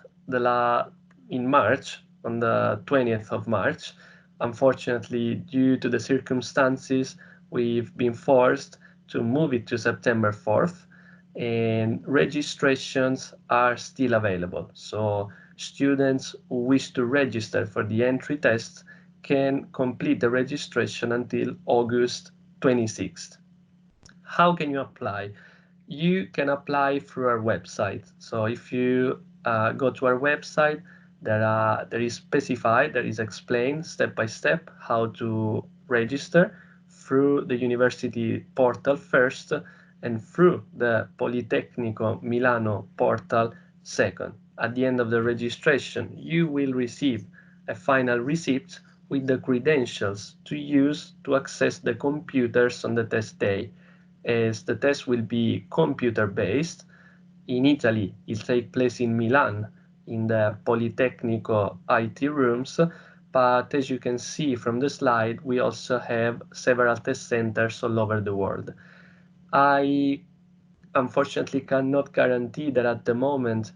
in March, on the 20th of March. Unfortunately, due to the circumstances, we've been forced to move it to September 4th, and registrations are still available. So students who wish to register for the entry test can complete the registration until August 26th. How can you apply? You can apply through our website. So if you go to our website, there is explained step by step how to register through the university portal first and through the Politecnico Milano portal second. At the end of the registration, you will receive a final receipt with the credentials to use to access the computers on the test day, as the test will be computer-based. In Italy, it takes place in Milan, in the Politecnico IT rooms, but as you can see from the slide, we also have several test centers all over the world. I unfortunately cannot guarantee that at the moment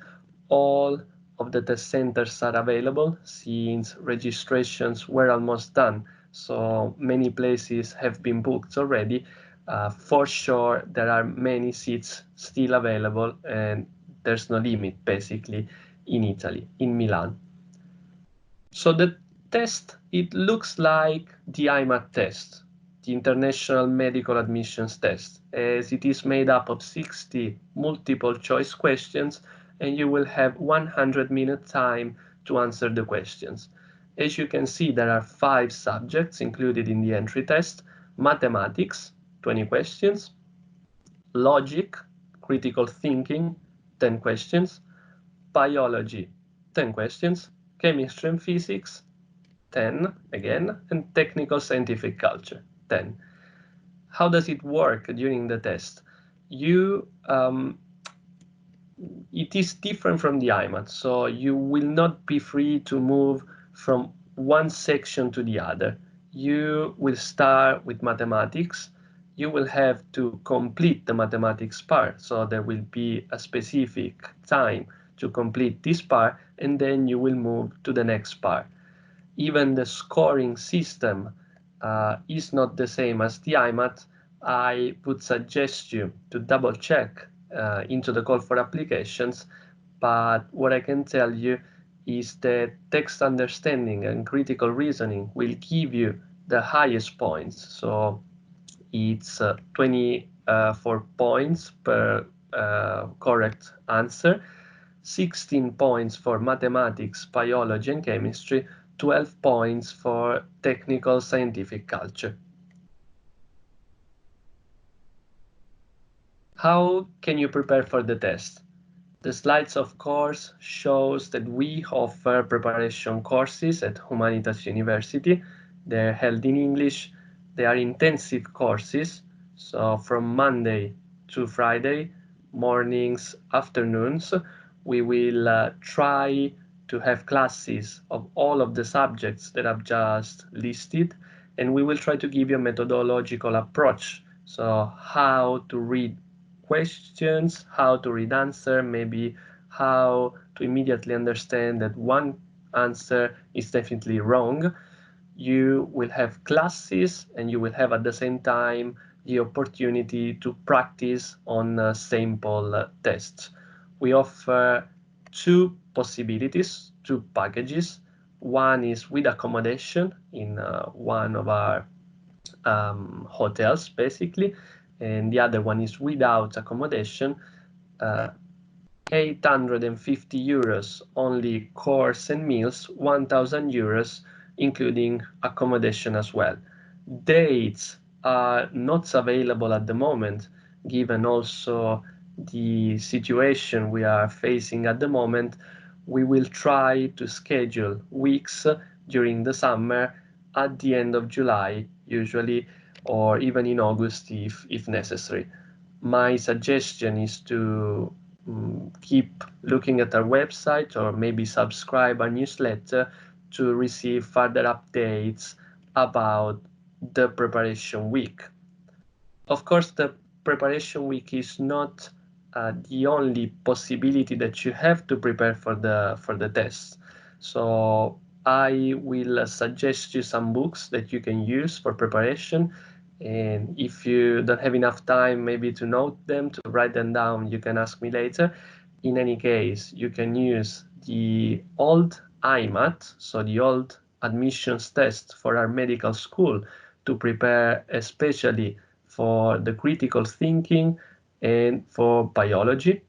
all of the test centers are available, since registrations were almost done, so many places have been booked already. For sure, there are many seats still available, and there's no limit basically in Italy, in Milan. So the test, it looks like the IMAT test, the International Medical Admissions Test, as it is made up of 60 multiple choice questions, and you will have 100-minute time to answer the questions. As you can see, there are 5 subjects included in the entry test: mathematics, 20 questions, logic, critical thinking, 10 questions, biology, 10 questions, chemistry and physics, 10 again, and technical scientific culture, 10. How does it work during the test? It is different from the IMAT, so you will not be free to move from one section to the other. You will start with mathematics. You will have to complete the mathematics part, so there will be a specific time to complete this part, and then you will move to the next part. Even the scoring system is not the same as the IMAT. I would suggest you to double check into the call for applications, but what I can tell you is that text understanding and critical reasoning will give you the highest points. So it's 24 points per correct answer, 16 points for mathematics, biology, and chemistry, 12 points for technical scientific culture. How can you prepare for the test? The slides, of course, shows that we offer preparation courses at Humanitas University. They're held in English. They are intensive courses, so from Monday to Friday, mornings, afternoons, we will try to have classes of all of the subjects that I've just listed, and we will try to give you a methodological approach. So how to read questions, how to read answer, maybe how to immediately understand that one answer is definitely wrong. you will have classes and you will have at the same time the opportunity to practice on sample tests. We offer two possibilities, two packages. One is with accommodation in one of our hotels, basically, and the other one is without accommodation. 850 euros only course and meals, 1,000 euros including accommodation as well. Dates are not available at the moment, given also the situation we are facing at the moment. We will try to schedule weeks during the summer at the end of July, usually, or even in August if necessary. My suggestion is to keep looking at our website or maybe subscribe our newsletter to receive further updates about the preparation week. Of course, the preparation week is not the only possibility that you have to prepare for the test. So I will suggest you some books that you can use for preparation. And if you don't have enough time maybe to note them, to write them down, you can ask me later. In any case, you can use the old IMAT, so the old admissions test for our medical school, to prepare especially for the critical thinking and for biology.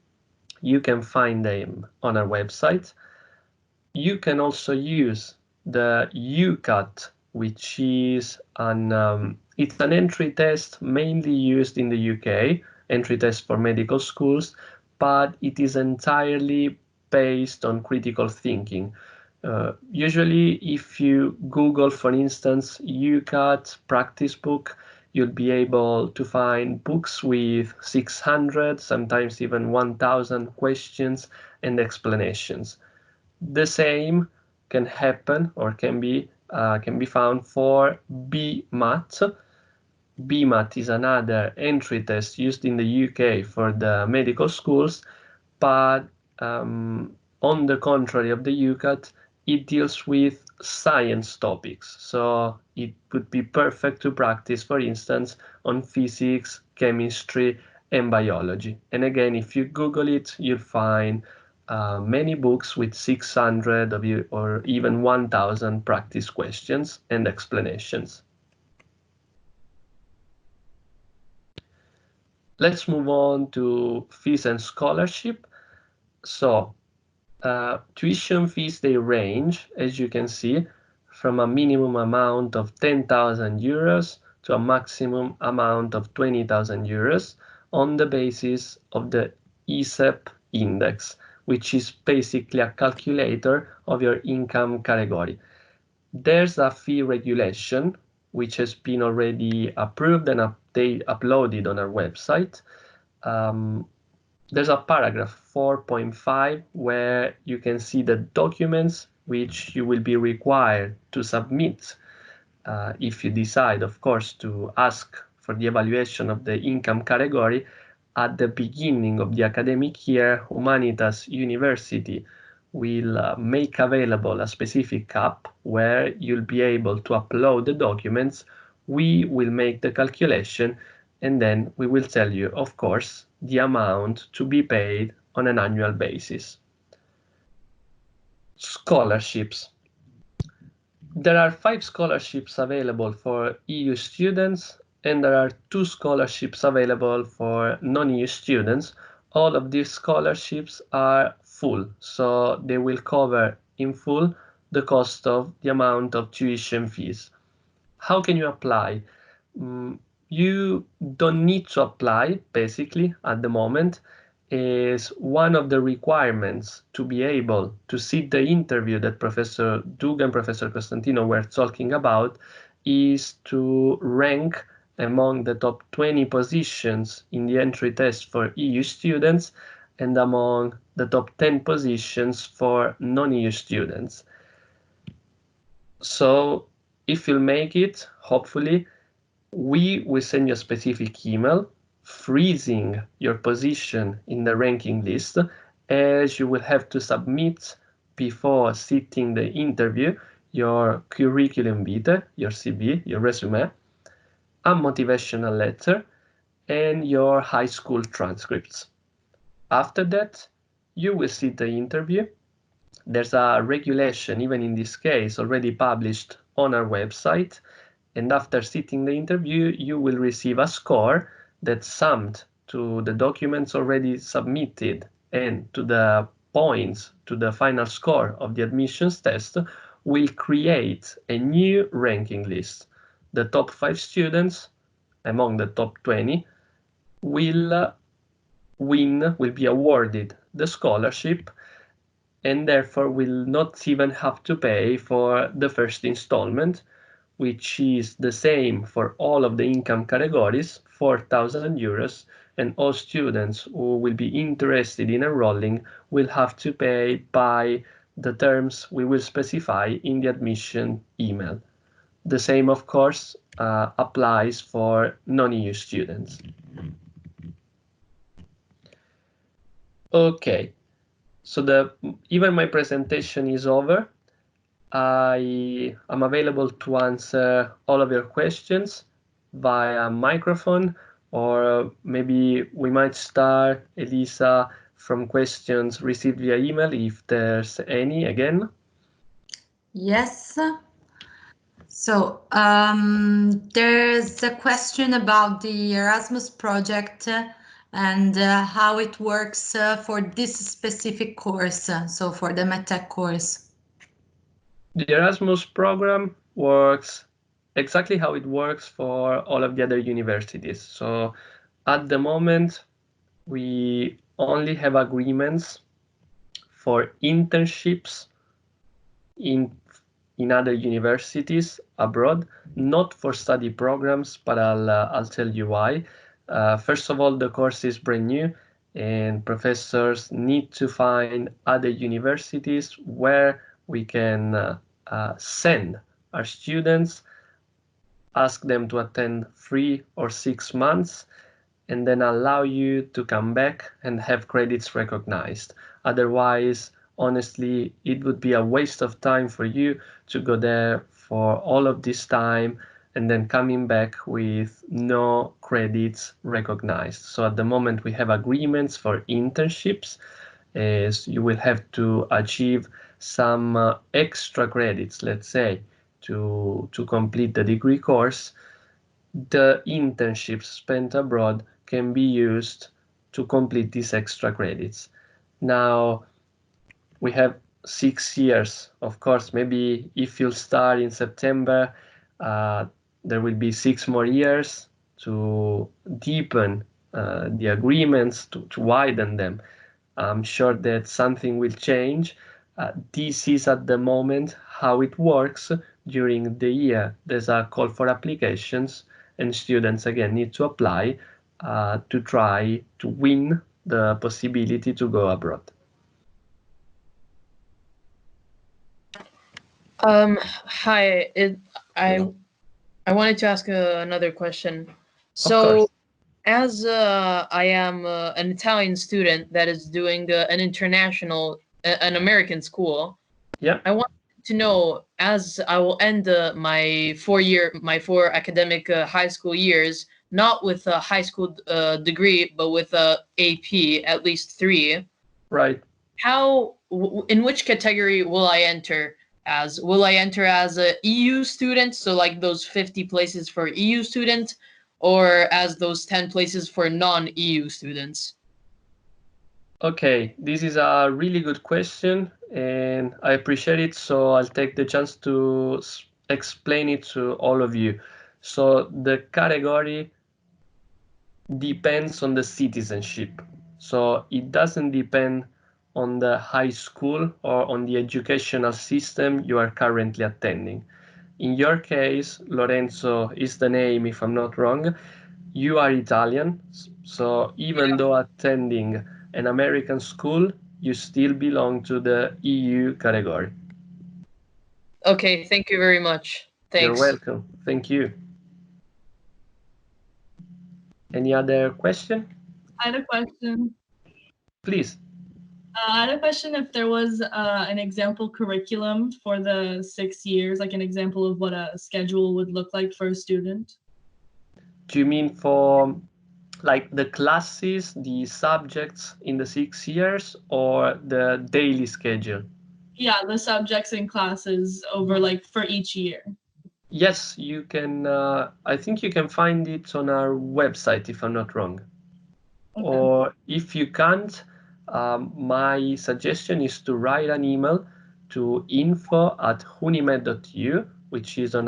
You can find them on our website. You can also use the UCAT, which is it's an entry test mainly used in the UK, entry test for medical schools, but it is entirely based on critical thinking. Usually, if you Google, for instance, UCAT practice book, you'll be able to find books with 600, sometimes even 1,000 questions and explanations. The same can happen or can be found for BMAT. BMAT is another entry test used in the UK for the medical schools, but on the contrary of the UCAT, it deals with science topics. So it would be perfect to practice, for instance, on physics, chemistry, and biology. And again, if you Google it, you'll find many books with 600 of you or even 1,000 practice questions and explanations. Let's move on to fees and scholarship. So tuition fees, they range, as you can see, from a minimum amount of 10,000 euros to a maximum amount of 20,000 euros on the basis of the ESEP index, which is basically a calculator of your income category. There's a fee regulation, which has been already approved and uploaded on our website. There's a paragraph 4.5 where you can see the documents which you will be required to submit if you decide, of course, to ask for the evaluation of the income category. At the beginning of the academic year, Humanitas University will make available a specific app where you'll be able to upload the documents. We will make the calculation, and then we will tell you, of course, the amount to be paid on an annual basis. Scholarships. There are 5 scholarships available for EU students, and there are 2 scholarships available for non-EU students. All of these scholarships are full, so they will cover in full the cost of the amount of tuition fees. How can you apply? You don't need to apply, basically, at the moment. Is one of the requirements to be able to sit the interview that Professor Dug and Professor Costantino were talking about is to rank among the top 20 positions in the entry test for EU students and among the top 10 positions for non-EU students. So if you'll make it, hopefully, we will send you a specific email freezing your position in the ranking list, as you will have to submit before sitting the interview. your curriculum vitae, your CV, your resume, a motivational letter, and your high school transcripts. After that, you will see the interview. There's a regulation, even in this case, already published on our website. And after sitting the interview, you will receive a score that summed to the documents already submitted and to the points, to the final score of the admissions test, will create a new ranking list. The top 5 students among the top 20 will be awarded the scholarship, and therefore will not even have to pay for the first installment, which is the same for all of the income categories, 4,000 euros, and all students who will be interested in enrolling will have to pay by the terms we will specify in the admission email. The same, of course, applies for non-EU students. Okay, so even my presentation is over. I am available to answer all of your questions via microphone, or maybe we might start, Elisa, from questions received via email, if there's any again. Yes. So there's a question about the Erasmus project and how it works for this specific course, so for the MEDTEC course. The Erasmus program works exactly how it works for all of the other universities. So at the moment, we only have agreements for internships in other universities abroad, not for study programs, but I'll tell you why. First of all, the course is brand new, and professors need to find other universities where we can send our students, ask them to attend 3 or 6 months, and then allow you to come back and have credits recognized. Otherwise, honestly, it would be a waste of time for you to go there for all of this time and then coming back with no credits recognized. So at the moment, we have agreements for internships, as you will have to achieve some extra credits, let's say, to complete the degree course. The internships spent abroad can be used to complete these extra credits. Now, we have 6 years. Of course, maybe if you'll start in September, there will be 6 more years to deepen the agreements, to widen them. I'm sure that something will change. This is at the moment how it works during the year. There's a call for applications, and students again need to apply to try to win the possibility to go abroad. Hi. I wanted to ask another question. So, as I am an Italian student that is doing an American school, yeah, I want to know, as I will end my 4 academic high school years, not with a high school degree, but with a AP, at least 3. Right. In which category will I enter as? Will I enter as a EU student, so like those 50 places for EU students, or as those 10 places for non-EU students? Okay, this is a really good question, and I appreciate it, so I'll take the chance to explain it to all of you. So the category depends on the citizenship. So it doesn't depend on the high school or on the educational system you are currently attending. In your case, Lorenzo is the name, if I'm not wrong. You are Italian, so even though attending an American school, you still belong to the EU category. Okay, thank you very much. Thanks. You're welcome. Thank you. Any other question? I had a question. Please. I had a question if there was an example curriculum for the 6 years, like an example of what a schedule would look like for a student. Do you mean for like the classes, the subjects in the 6 years, or the daily schedule? Yeah, the subjects and classes over like for each year. Yes, you can. I think you can find it on our website if I'm not wrong. Okay. Or if you can't, my suggestion is to write an email to info@unimed.eu, which is on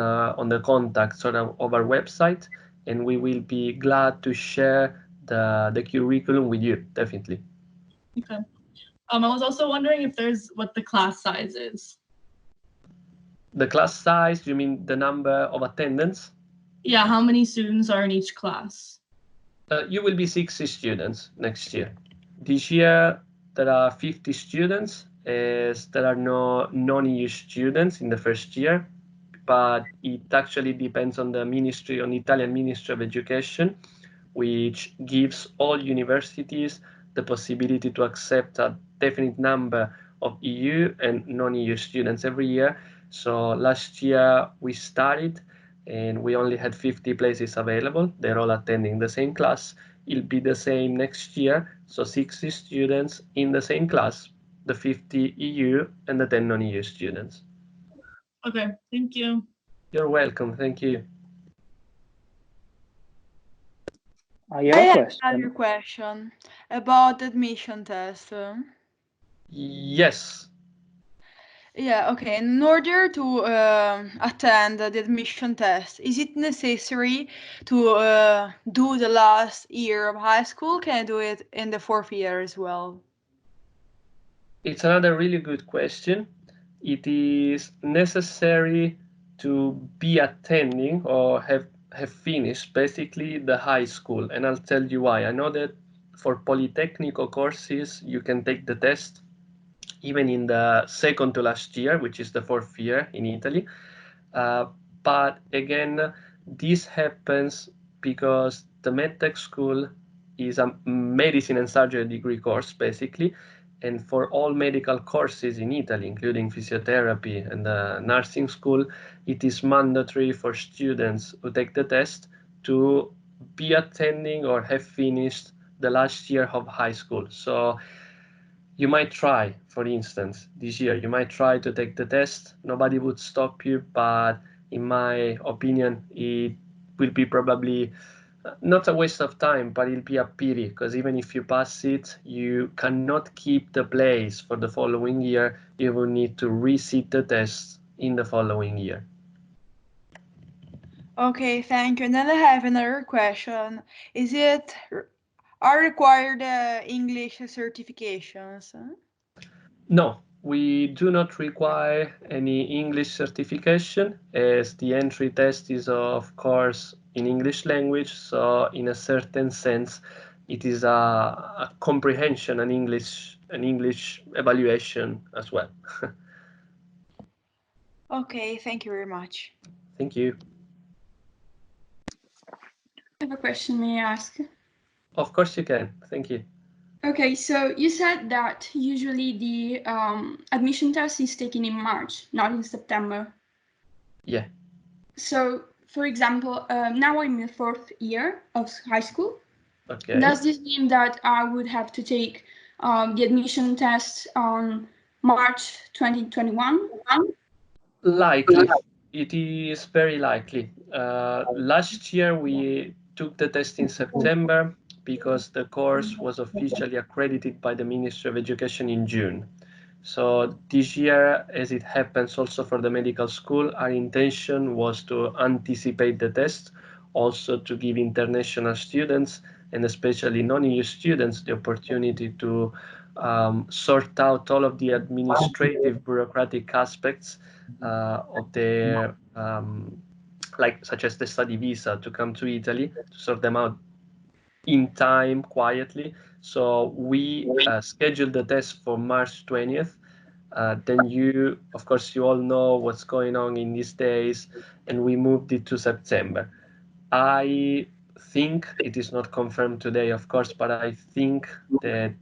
the contact sort of our website, and we will be glad to share the curriculum with you, definitely. Okay. I was also wondering if there's what the class size is. The class size, you mean the number of attendance? Yeah, how many students are in each class? You will be 60 students next year. This year, there are 50 students, as there are no non-EU students in the first year, but it actually depends on the Italian Ministry of Education, which gives all universities the possibility to accept a definite number of EU and non-EU students every year. So last year we started and we only had 50 places available. They're all attending the same class. It'll be the same next year. So 60 students in the same class, the 50 EU and the 10 non-EU students. Okay, thank you. You're welcome. Thank you. I have a another question about the admission test. Yes. Yeah, okay. In order to attend the admission test, is it necessary to do the last year of high school? Can I do it in the 4th year as well? It's another really good question. It is necessary to be attending or have finished basically the high school, and I'll tell you why. I know that for polytechnical courses you can take the test even in the second to last year, which is the 4th year in Italy. But again, this happens because the MEDTEC school is a medicine and surgery degree course, basically. And for all medical courses in Italy, including physiotherapy and the nursing school, it is mandatory for students who take the test to be attending or have finished the last year of high school. So you might try, for instance, this year, you might try to take the test. Nobody would stop you, but in my opinion, it will be probably not a waste of time, but it'll be a pity, because even if you pass it, you cannot keep the place for the following year. You will need to resit the test in the following year. Okay, thank you. And then I have another question. Are required English certifications? No, we do not require any English certification, as the entry test is of course in English language, so in a certain sense it is a comprehension, an English evaluation as well. Okay, thank you very much. Thank you. I have a question, may I ask? Of course you can. Thank you. Okay, so you said that usually the admission test is taken in March, not in September. Yeah. So, for example, now I'm in the 4th year of high school. Okay. Does this mean that I would have to take the admission test on March 2021? Likely. It is very likely. Last year we took the test in September because the course was officially accredited by the Ministry of Education in June. So this year, as it happens also for the medical school, our intention was to anticipate the test, also to give international students and especially non-EU students the opportunity to sort out all of the administrative bureaucratic aspects of their such as the study visa to come to Italy, to sort them out in time, quietly. So we scheduled the test for March 20th. Then of course, you all know what's going on in these days, and we moved it to September. I think it is not confirmed today, of course, but I think that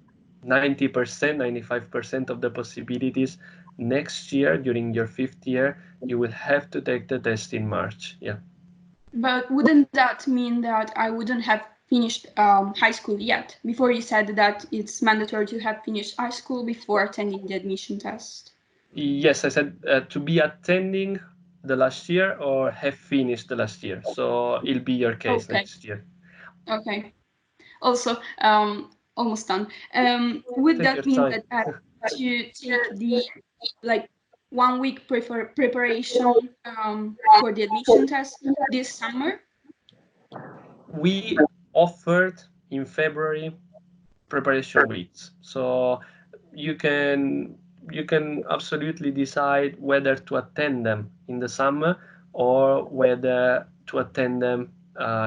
90%, 95% of the possibilities next year, during your 5th year, you will have to take the test in March. Yeah. But wouldn't that mean that I wouldn't have finished high school yet? Before you said that it's mandatory to have finished high school before attending the admission test. Yes, I said to be attending the last year or have finished the last year. So it'll be your case next year. Okay. Also, almost done. Would Take that your mean time. that I have to take the 1 week preparation for the admission test this summer? We offered in February preparation weeks, so you can absolutely decide whether to attend them in the summer or whether to attend them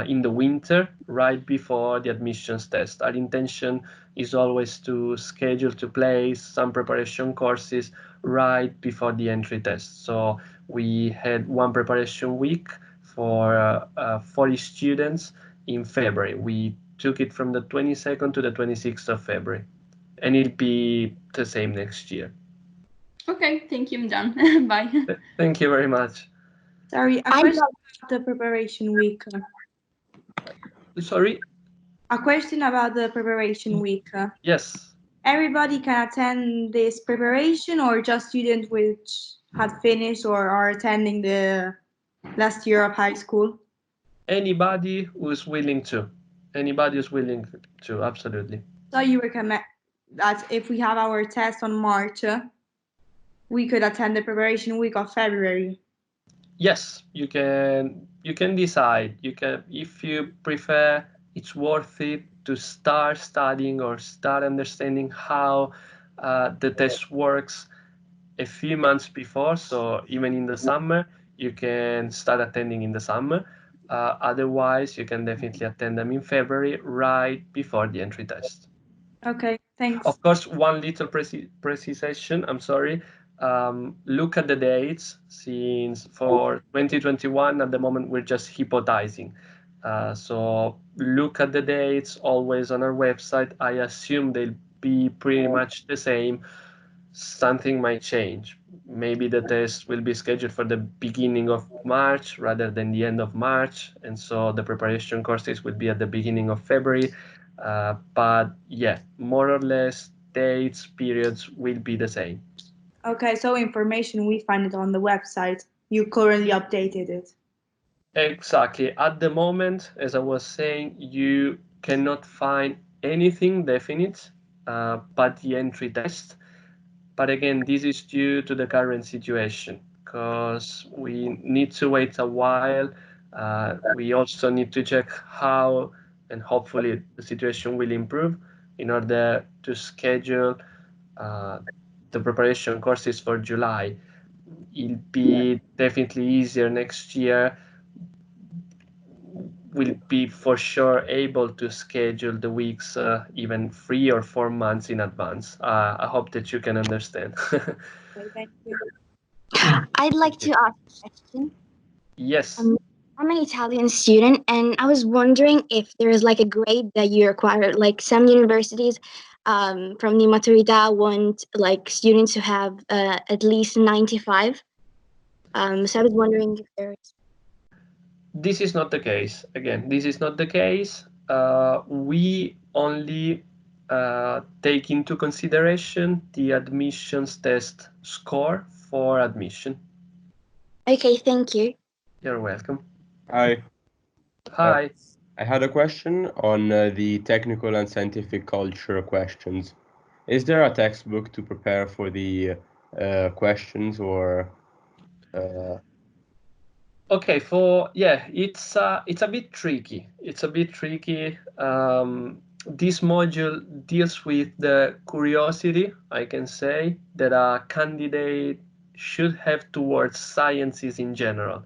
in the winter, right before the admissions test. Our intention is always to schedule to place some preparation courses right before the entry test. So we had one preparation week for 40 students in February. We took it from the 22nd to the 26th of February, and it'll be the same next year. Okay, thank you, I'm done. Bye. Thank you very much. Sorry, a question about the preparation week. Sorry? A question about the preparation week. Yes. Everybody can attend this preparation, or just students which had finished or are attending the last year of high school? Anybody who's willing to. Anybody who's willing to, absolutely. So you recommend that if we have our test on March, we could attend the preparation week of February? Yes, you can decide. You can, if you prefer, it's worth it to start studying or start understanding how the test works a few months before. So even in the summer, you can start attending in the summer. Otherwise, you can definitely attend them in February, right before the entry test. Okay, thanks. Of course, one little precisation, I'm sorry. Look at the dates, since for 2021, at the moment, we're just hypothesizing. So look at the dates always on our website. I assume they'll be pretty much the same. Something might change. Maybe the test will be scheduled for the beginning of March rather than the end of March, and so the preparation courses will be at the beginning of February. But yeah, more or less dates, periods will be the same. Okay, so information, we find it on the website. You currently updated it. Exactly. At the moment, as I was saying, you cannot find anything definite but the entry test. But again, this is due to the current situation, because we need to wait a while. We also need to check how, and hopefully the situation will improve, in order to schedule the preparation courses for July. It'll be definitely easier next year. We'll be for sure able to schedule the weeks even 3 or 4 months in advance. I hope that you can understand. Okay, thank you. I'd like to ask a question. Yes. I'm an Italian student, and I was wondering if there is like a grade that you require. Like some universities from the Maturità want like students to have at least 95. So I was wondering if there's. This is not the case. Again, this is not the case. We only take into consideration the admissions test score for admission. Okay, thank you. You're welcome. Hi. Hi. I had a question on the technical and scientific culture questions. Is there a textbook to prepare for the questions, or? Okay, it's a bit tricky. It's a bit tricky. This module deals with the curiosity, I can say, that a candidate should have towards sciences in general.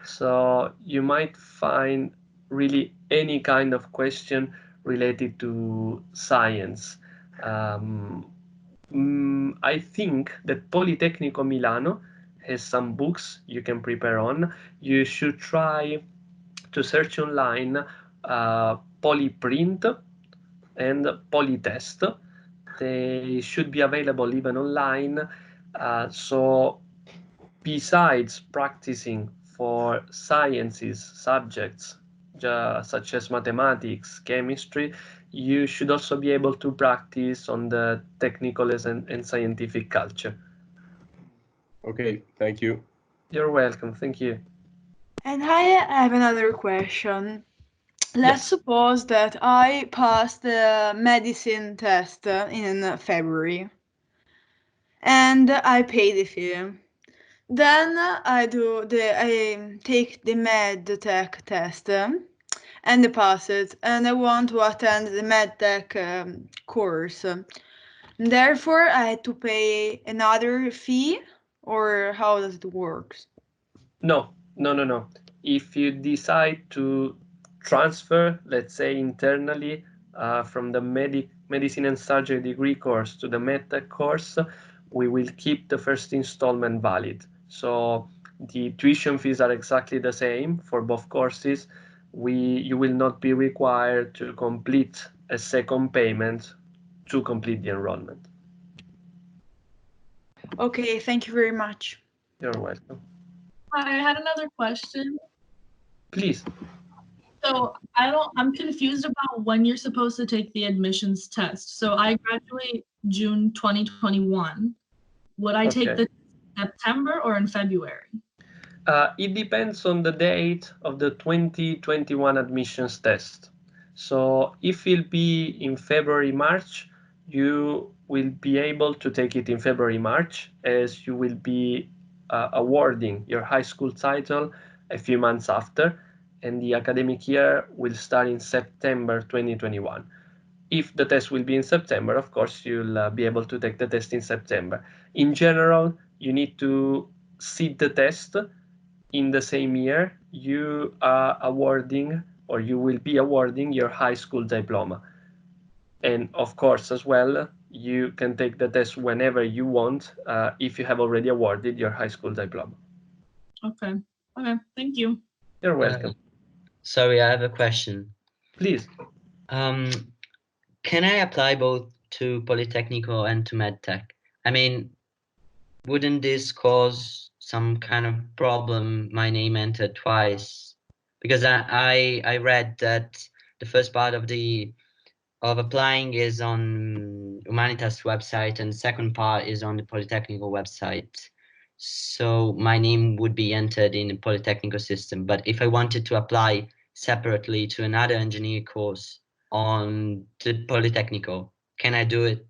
So you might find really any kind of question related to science. I think that Politecnico Milano has some books you can prepare on. You should try to search online Polyprint and Polytest. they should be available even online. So besides practicing for sciences subjects, such as mathematics, chemistry, you should also be able to practice on the technical and scientific culture. Okay, thank you. You're welcome, thank you. And I have another question. Let's suppose that I passed the medicine test in February and I pay the fee. Then I take the MEDTEC test and pass it, and I want to attend the MEDTEC course. Therefore, I had to pay another fee, or how does it work? No. If you decide to transfer, let's say internally, from the medicine and surgery degree course to the MEDTEC course, we will keep the first installment valid. So the tuition fees are exactly the same for both courses. You will not be required to complete a second payment to complete the enrollment. Okay, thank you very much. You're welcome. I had another question. Please. So I'm confused about when you're supposed to take the admissions test. So I graduate June 2021. Would I take the September or in February? It depends on the date of the 2021 admissions test. So if it'll be in February, March, you will be able to take it in February, March, as you will be awarding your high school title a few months after, and the academic year will start in September 2021. If the test will be in September, of course, you'll be able to take the test in September. In general, you need to sit the test in the same year you are awarding, or you will be awarding, your high school diploma. And of course, as well, you can take the test whenever you want if you have already awarded your high school diploma. Okay, thank you. You're welcome. Sorry, I have a question. Please. Can I apply both to Polytechnico and to MEDTEC? I mean, wouldn't this cause some kind of problem, my name entered twice? Because I read that the first part of applying is on Humanitas website and the second part is on the Polytechnico website. So my name would be entered in the Polytechnico system. But if I wanted to apply separately to another engineering course on the Polytechnico, can I do it?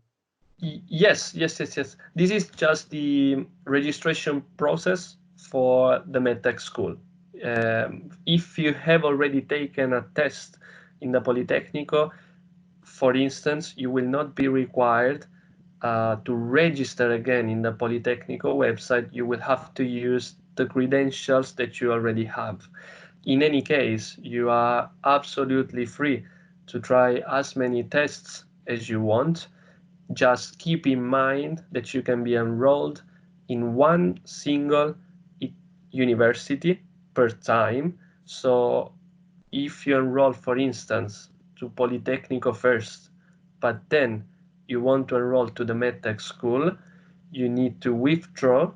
Yes. This is just the registration process for the MEDTEC school. If you have already taken a test in the Polytechnico, for instance, you will not be required to register again in the Polytechnico website. You will have to use the credentials that you already have. In any case, you are absolutely free to try as many tests as you want. Just keep in mind that you can be enrolled in one single university per time. So if you enroll, for instance, to Polytechnico first, but then you want to enroll to the MEDTEC school, you need to withdraw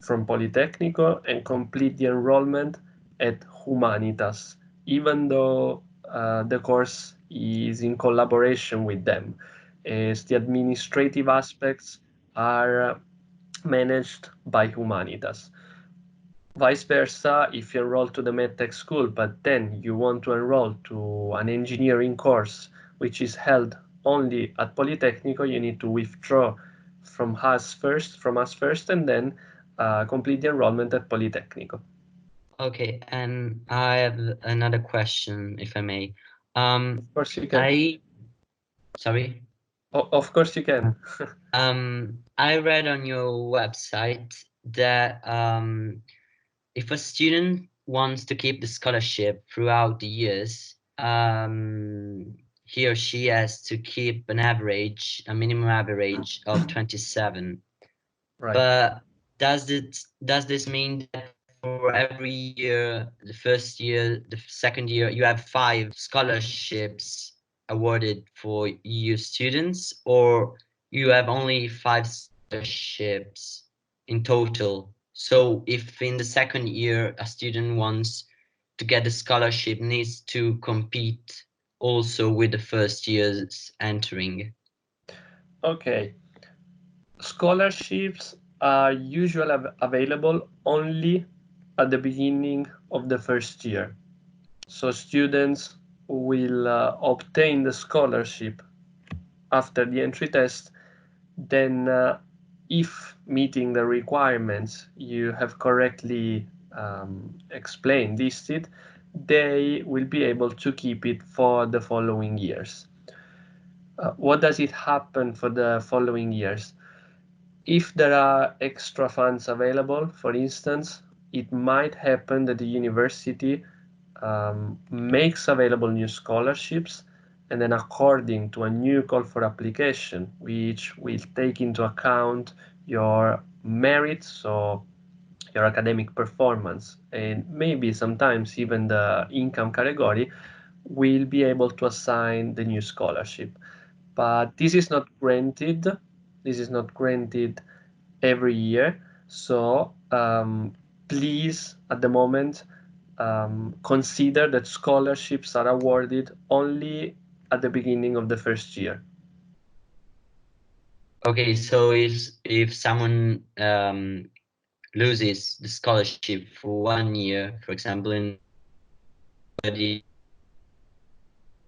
from Polytechnico and complete the enrollment at Humanitas, even though the course is in collaboration with them, as the administrative aspects are managed by Humanitas. Vice versa, if you enroll to the MEDTEC school, but then you want to enroll to an engineering course, which is held only at Polytechnico, you need to withdraw from us first, and then complete the enrollment at Polytechnico. Okay, and I have another question, if I may. Of course you can. Sorry? Of course you can. I read on your website that if a student wants to keep the scholarship throughout the years, he or she has to keep a minimum average of 27. Right. But does this mean that for every year, the first year, the second year, you have 5 scholarships awarded for EU students, or you have only 5 scholarships in total? So if in the second year a student wants to get a scholarship, needs to compete also with the first years entering. Okay. Scholarships are usually available only at the beginning of the first year. So students will obtain the scholarship after the entry test. Then if meeting the requirements you have correctly explained, listed, they will be able to keep it for the following years. What does it happen for the following years? If there are extra funds available, for instance, it might happen that the university makes available new scholarships, and then according to a new call for application, which will take into account your merits, so your academic performance, and maybe sometimes even the income category, will be able to assign the new scholarship. But this is not granted. This is not granted every year. So please, at the moment, consider that scholarships are awarded only at the beginning of the first year. Okay, so if someone loses the scholarship for 1 year, for example, in the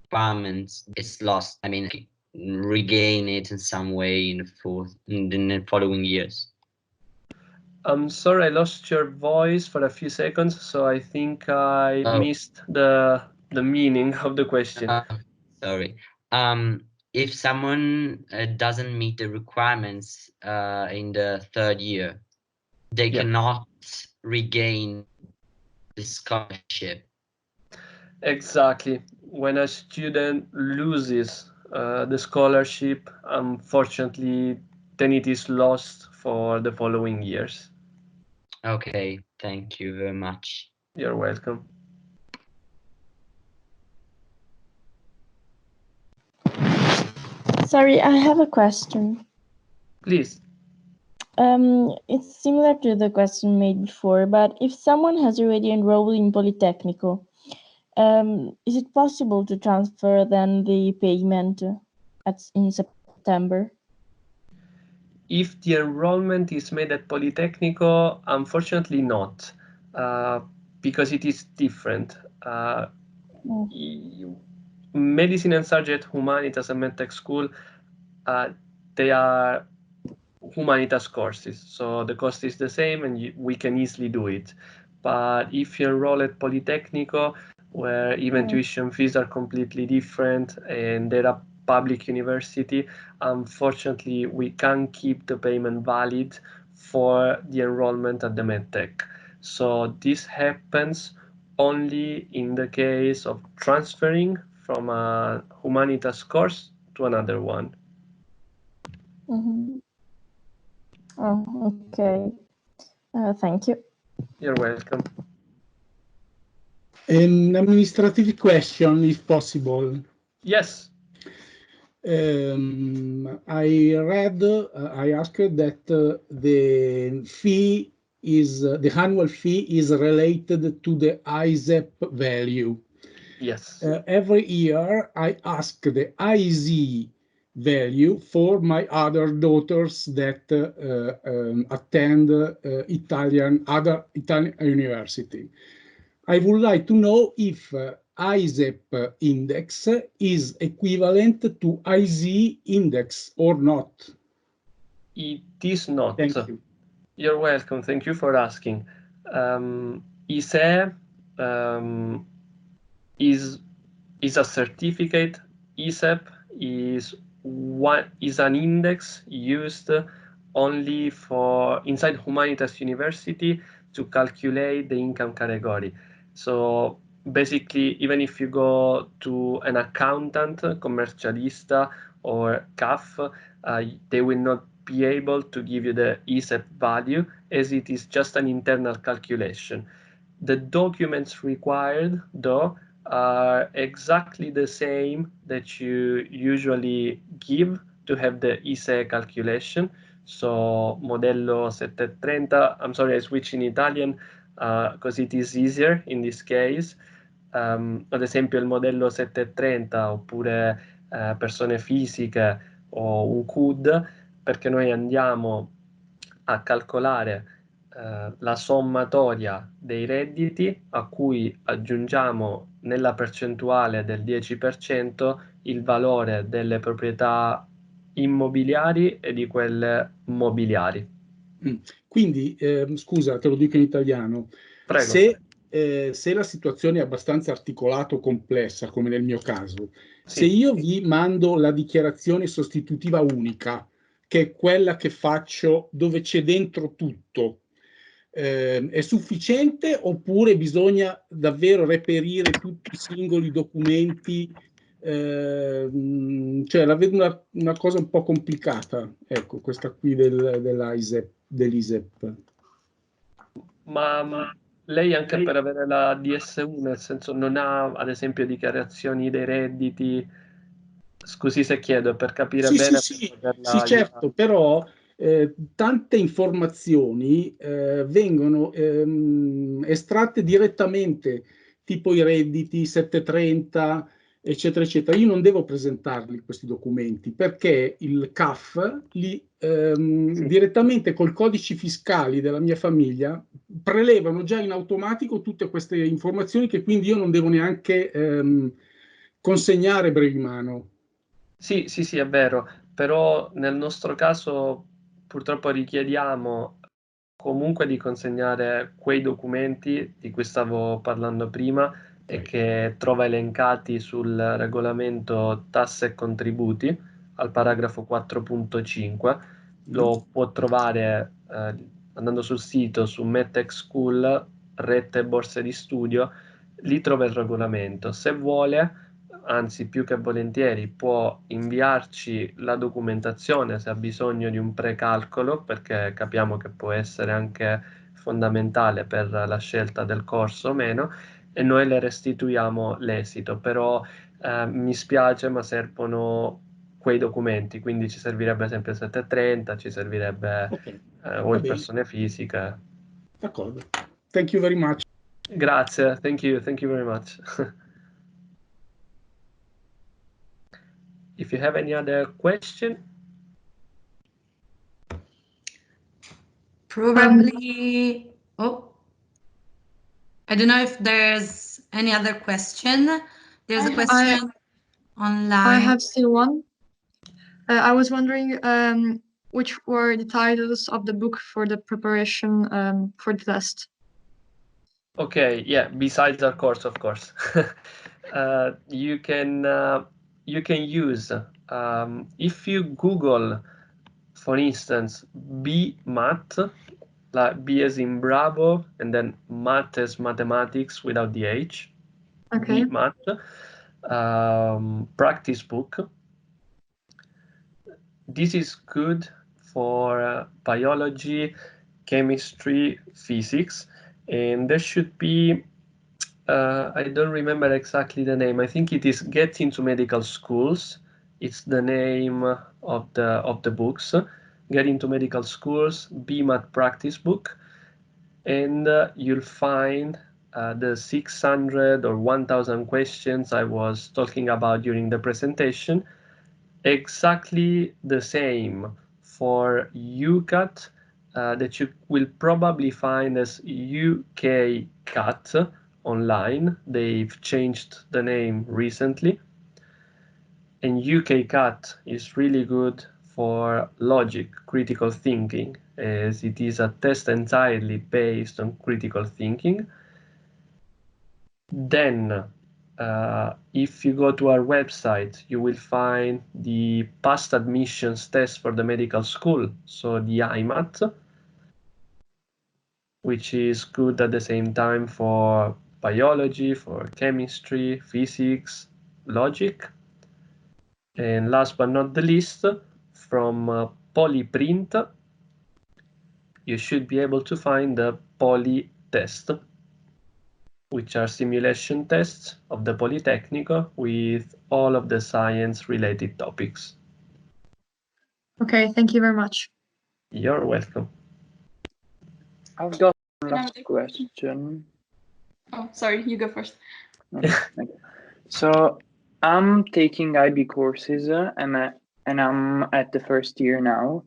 requirements, it's lost. I mean, regain it in some way in the following years. I'm sorry, I lost your voice for a few seconds, so I think I missed the meaning of the question. Sorry. If someone doesn't meet the requirements in the third year, they cannot regain the scholarship. Exactly. When a student loses the scholarship, unfortunately, then it is lost for the following years. Okay, thank you very much. You're welcome. Sorry, I have a question. Please. It's similar to the question made before, but if someone has already enrolled in Politecnico, is it possible to transfer then the payment in September? If the enrollment is made at Politecnico, unfortunately not, because it is different. Medicine and Subject Humanitas and MEDTEC School, they are Humanitas courses, so the cost is the same and we can easily do it. But if you enroll at Politecnico, where even tuition fees are completely different and they're a public university, unfortunately we can't keep the payment valid for the enrollment at the MEDTEC. So this happens only in the case of transferring from a Humanitas course to another one. Mm-hmm. Oh, okay. Thank you. You're welcome. An administrative question, if possible. Yes. I asked that the fee is, the annual fee is related to the ISEP value. Yes. Every year I ask the IZ value for my other daughters that attend other Italian university. I would like to know if ISEP index is equivalent to IZ index or not. It is not. Thank you. You're welcome. Thank you for asking. ISE is a certificate. ISEP is an index used only for inside Humanitas University to calculate the income category. So basically, even if you go to an accountant, commercialista, or CAF, they will not be able to give you the ISEP value, as it is just an internal calculation. The documents required, though, are exactly the same that you usually give to have the ISEE calculation. So modello 730, I'm sorry, I switch in Italian because it is easier in this case. Ad esempio il modello 730 oppure persone fisiche o un CUD, perché noi andiamo a calcolare la sommatoria dei redditi a cui aggiungiamo nella percentuale del 10% il valore delle proprietà immobiliari e di quelle mobiliari. Quindi, scusa, te lo dico in italiano, Prego. Se la situazione è abbastanza articolata o complessa, come nel mio caso, Sì. se io vi mando la dichiarazione sostitutiva unica, che è quella che faccio dove c'è dentro tutto, è sufficiente oppure bisogna davvero reperire tutti i singoli documenti? Cioè la vedo una cosa un po' complicata, ecco, questa qui dell'ISEP. Ma lei anche per avere la DS1, nel senso non ha ad esempio dichiarazioni dei redditi? Scusi se chiedo, per capire bene. Sì, certo, però tante informazioni vengono estratte direttamente, tipo i redditi, 730, eccetera, eccetera. Io non devo presentarli questi documenti perché il CAF direttamente col codici fiscali della mia famiglia prelevano già in automatico tutte queste informazioni che quindi io non devo neanche consegnare brevi mano. Sì, è vero, però nel nostro caso purtroppo richiediamo comunque di consegnare quei documenti di cui stavo parlando prima e che trova elencati sul regolamento tasse e contributi al paragrafo 4.5. Lo può trovare andando sul sito su MEDTEC School, rete borse di studio, lì trova il regolamento. Se vuole, anzi più che volentieri, può inviarci la documentazione se ha bisogno di un precalcolo, perché capiamo che può essere anche fondamentale per la scelta del corso o meno, e noi le restituiamo l'esito. Però mi spiace, ma servono quei documenti, quindi ci servirebbe ad esempio il 730, ci servirebbe o il persone fisiche. D'accordo. Thank you very much. Grazie, thank you very much. If you have any other question. Probably, I don't know if there's any other question. There's a question online. I have still one. I was wondering which were the titles of the book for the preparation for the test. Okay, yeah, besides our course, of course. You can use, if you Google, for instance, BMath, like B as in Bravo, and then math as mathematics without the H. Okay. BMath, practice book. This is good for biology, chemistry, physics, and there should be, I don't remember exactly the name. I think it is Get into Medical Schools. It's the name of the books. Get into Medical Schools, BMath practice book, and you'll find the 600 or 1000 questions I was talking about during the presentation. Exactly the same for UCAT that you will probably find as UK CAT online. They've changed the name recently. And UK CAT is really good for logic, critical thinking, as it is a test entirely based on critical thinking. Then, if you go to our website, you will find the past admissions test for the medical school, so the IMAT, which is good at the same time for biology, for chemistry, physics, logic. And last but not the least, from Polyprint, you should be able to find the Poly test, which are simulation tests of the Politecnico with all of the science-related topics. Okay, thank you very much. You're welcome. I've got one last question. Oh, sorry, you go first. Okay, thank you. So I'm taking IB courses and I'm at the first year now,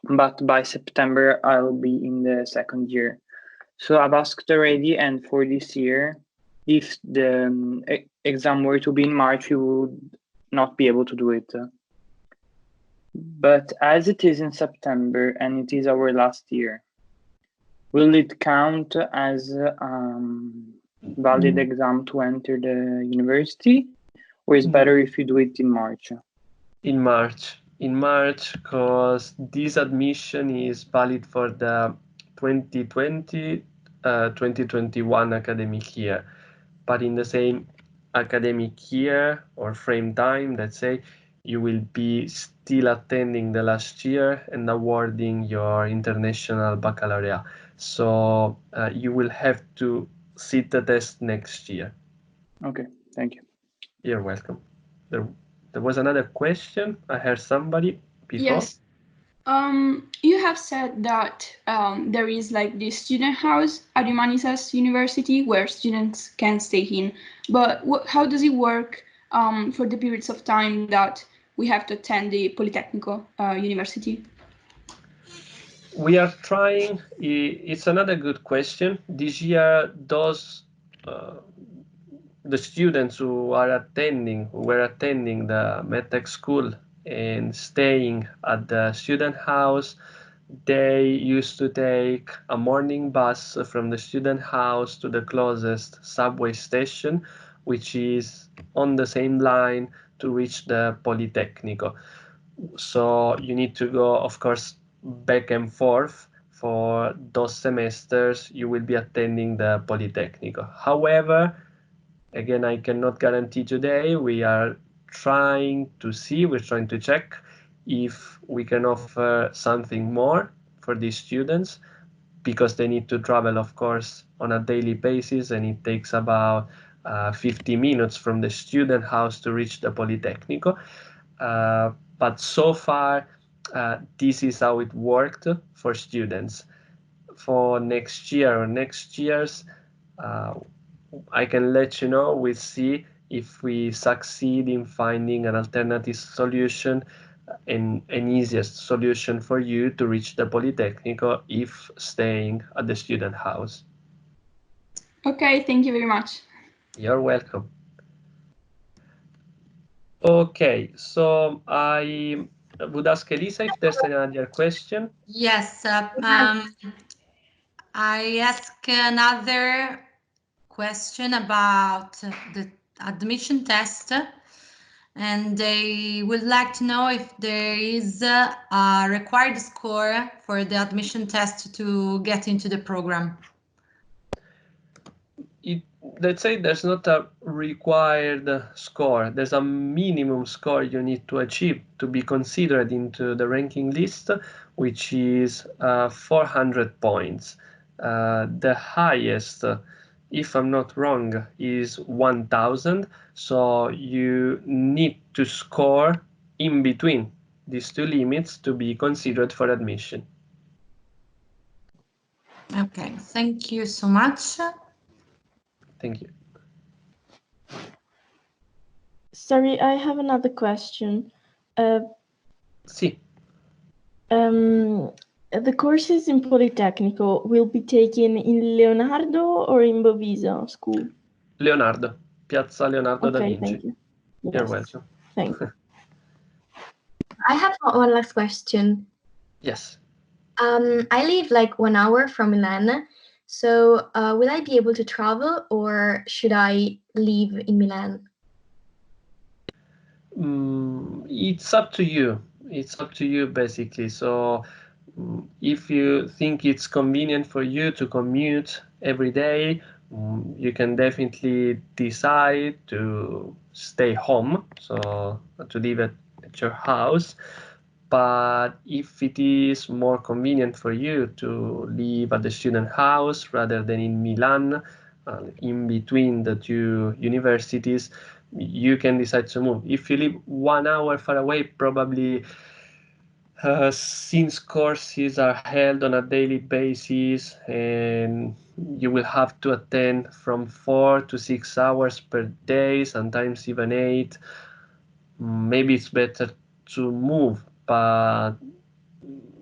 but by September I'll be in the second year. So I've asked already, and for this year, if the exam were to be in March, we would not be able to do it. But as it is in September and it is our last year, will it count as valid exam to enter the university, or is better if you do it in March? In March, because this admission is valid for the 2020-2021 academic year, but in the same academic year or frame time, let's say, you will be still attending the last year and awarding your international baccalaureate. So you will have to sit the test next year. Okay, thank you. You're welcome. There was another question. I heard somebody before. Yes. You have said that there is like this student house at Humanitas University where students can stay in. But how does it work for the periods of time that we have to attend the Politecnico University? We are trying. It's another good question. This year, the students who were attending the MEDTEC school and staying at the student house, they used to take a morning bus from the student house to the closest subway station, which is on the same line to reach the Politecnico. So you need to go, of course, back and forth for those semesters you will be attending the Politecnico. However, again, I cannot guarantee today. We're trying to check if we can offer something more for these students, because they need to travel, of course, on a daily basis, and it takes about 50 minutes from the student house to reach the Politecnico. But so far, this is how it worked for students. For next year or next years, I can let you know. We'll see if we succeed in finding an alternative solution and an easiest solution for you to reach the Politecnico if staying at the student house. Okay, thank you very much. You're welcome. Okay, so I would ask Elisa if there's another question. Yes, I ask another question about the admission test, and they would like to know if there is a required score for the admission test to get into the program. Let's say there's not a required score. There's a minimum score you need to achieve to be considered into the ranking list, which is 400 points. The highest, if I'm not wrong, is 1000. So you need to score in between these two limits to be considered for admission. Okay, thank you so much. Thank you. Sorry, I have another question. Sì. The courses in Politecnico will be taken in Leonardo or in Bovisa school? Leonardo, Piazza Leonardo da Vinci. Thank you. You're welcome. Thank you. I have one last question. Yes. I live like 1 hour from Milan. So will I be able to travel, or should I live in Milan? It's up to you. It's up to you, basically. So if you think it's convenient for you to commute every day, you can definitely decide to stay home, so to live at your house. But if it is more convenient for you to live at the student house rather than in Milan, in between the two universities, you can decide to move. If you live 1 hour far away, probably since courses are held on a daily basis and you will have to attend from 4 to 6 hours per day, sometimes even 8, maybe it's better to move, but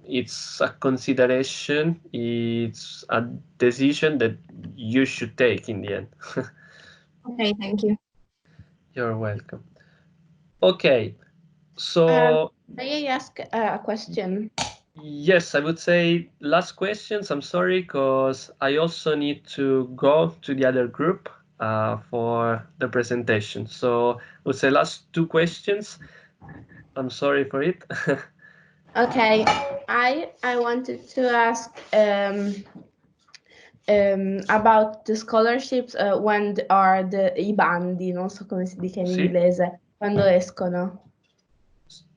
it's a consideration, it's a decision that you should take in the end. Okay, thank you. You're welcome. Okay, so may I ask a question? yes, I would say last questions. I'm sorry, because I also need to go to the other group for the presentation. So I would say last 2 questions. I'm sorry for it. Okay, I wanted to ask about the scholarships when are i bandi, non so come si dica in inglese, quando escono.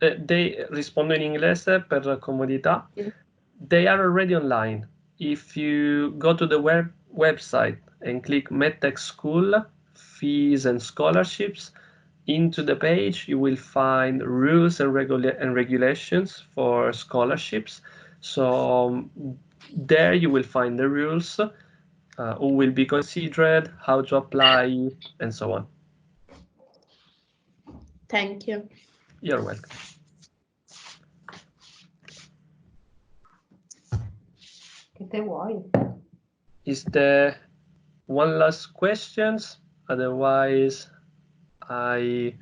Rispondo in inglese per comodità. They are already online. If you go to the website and click MEDTEC School, Fees and Scholarships, into the page you will find rules and regulations for scholarships. So there you will find the rules, who will be considered, how to apply, and so on. Thank you. You're welcome. Che te vuoi? Is there one last questions? Otherwise, I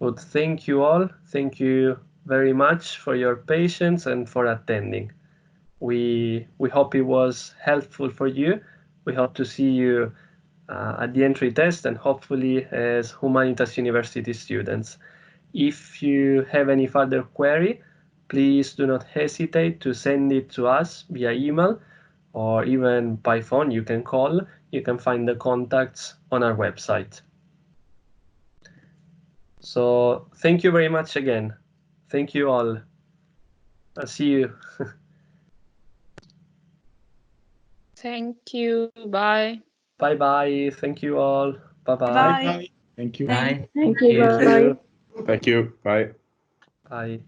would thank you all. Thank you very much for your patience and for attending. We hope it was helpful for you. We hope to see you at the entry test and hopefully as Humanitas University students. If you have any further query, please do not hesitate to send it to us via email or even by phone. You can call. You can find the contacts on our website. So thank you very much again. Thank you all. I'll see you. Thank you. Bye. Bye-bye. Thank you all. Bye-bye. Bye. Thank you. Bye. Thank you. Bye. Thank you. Bye. Bye.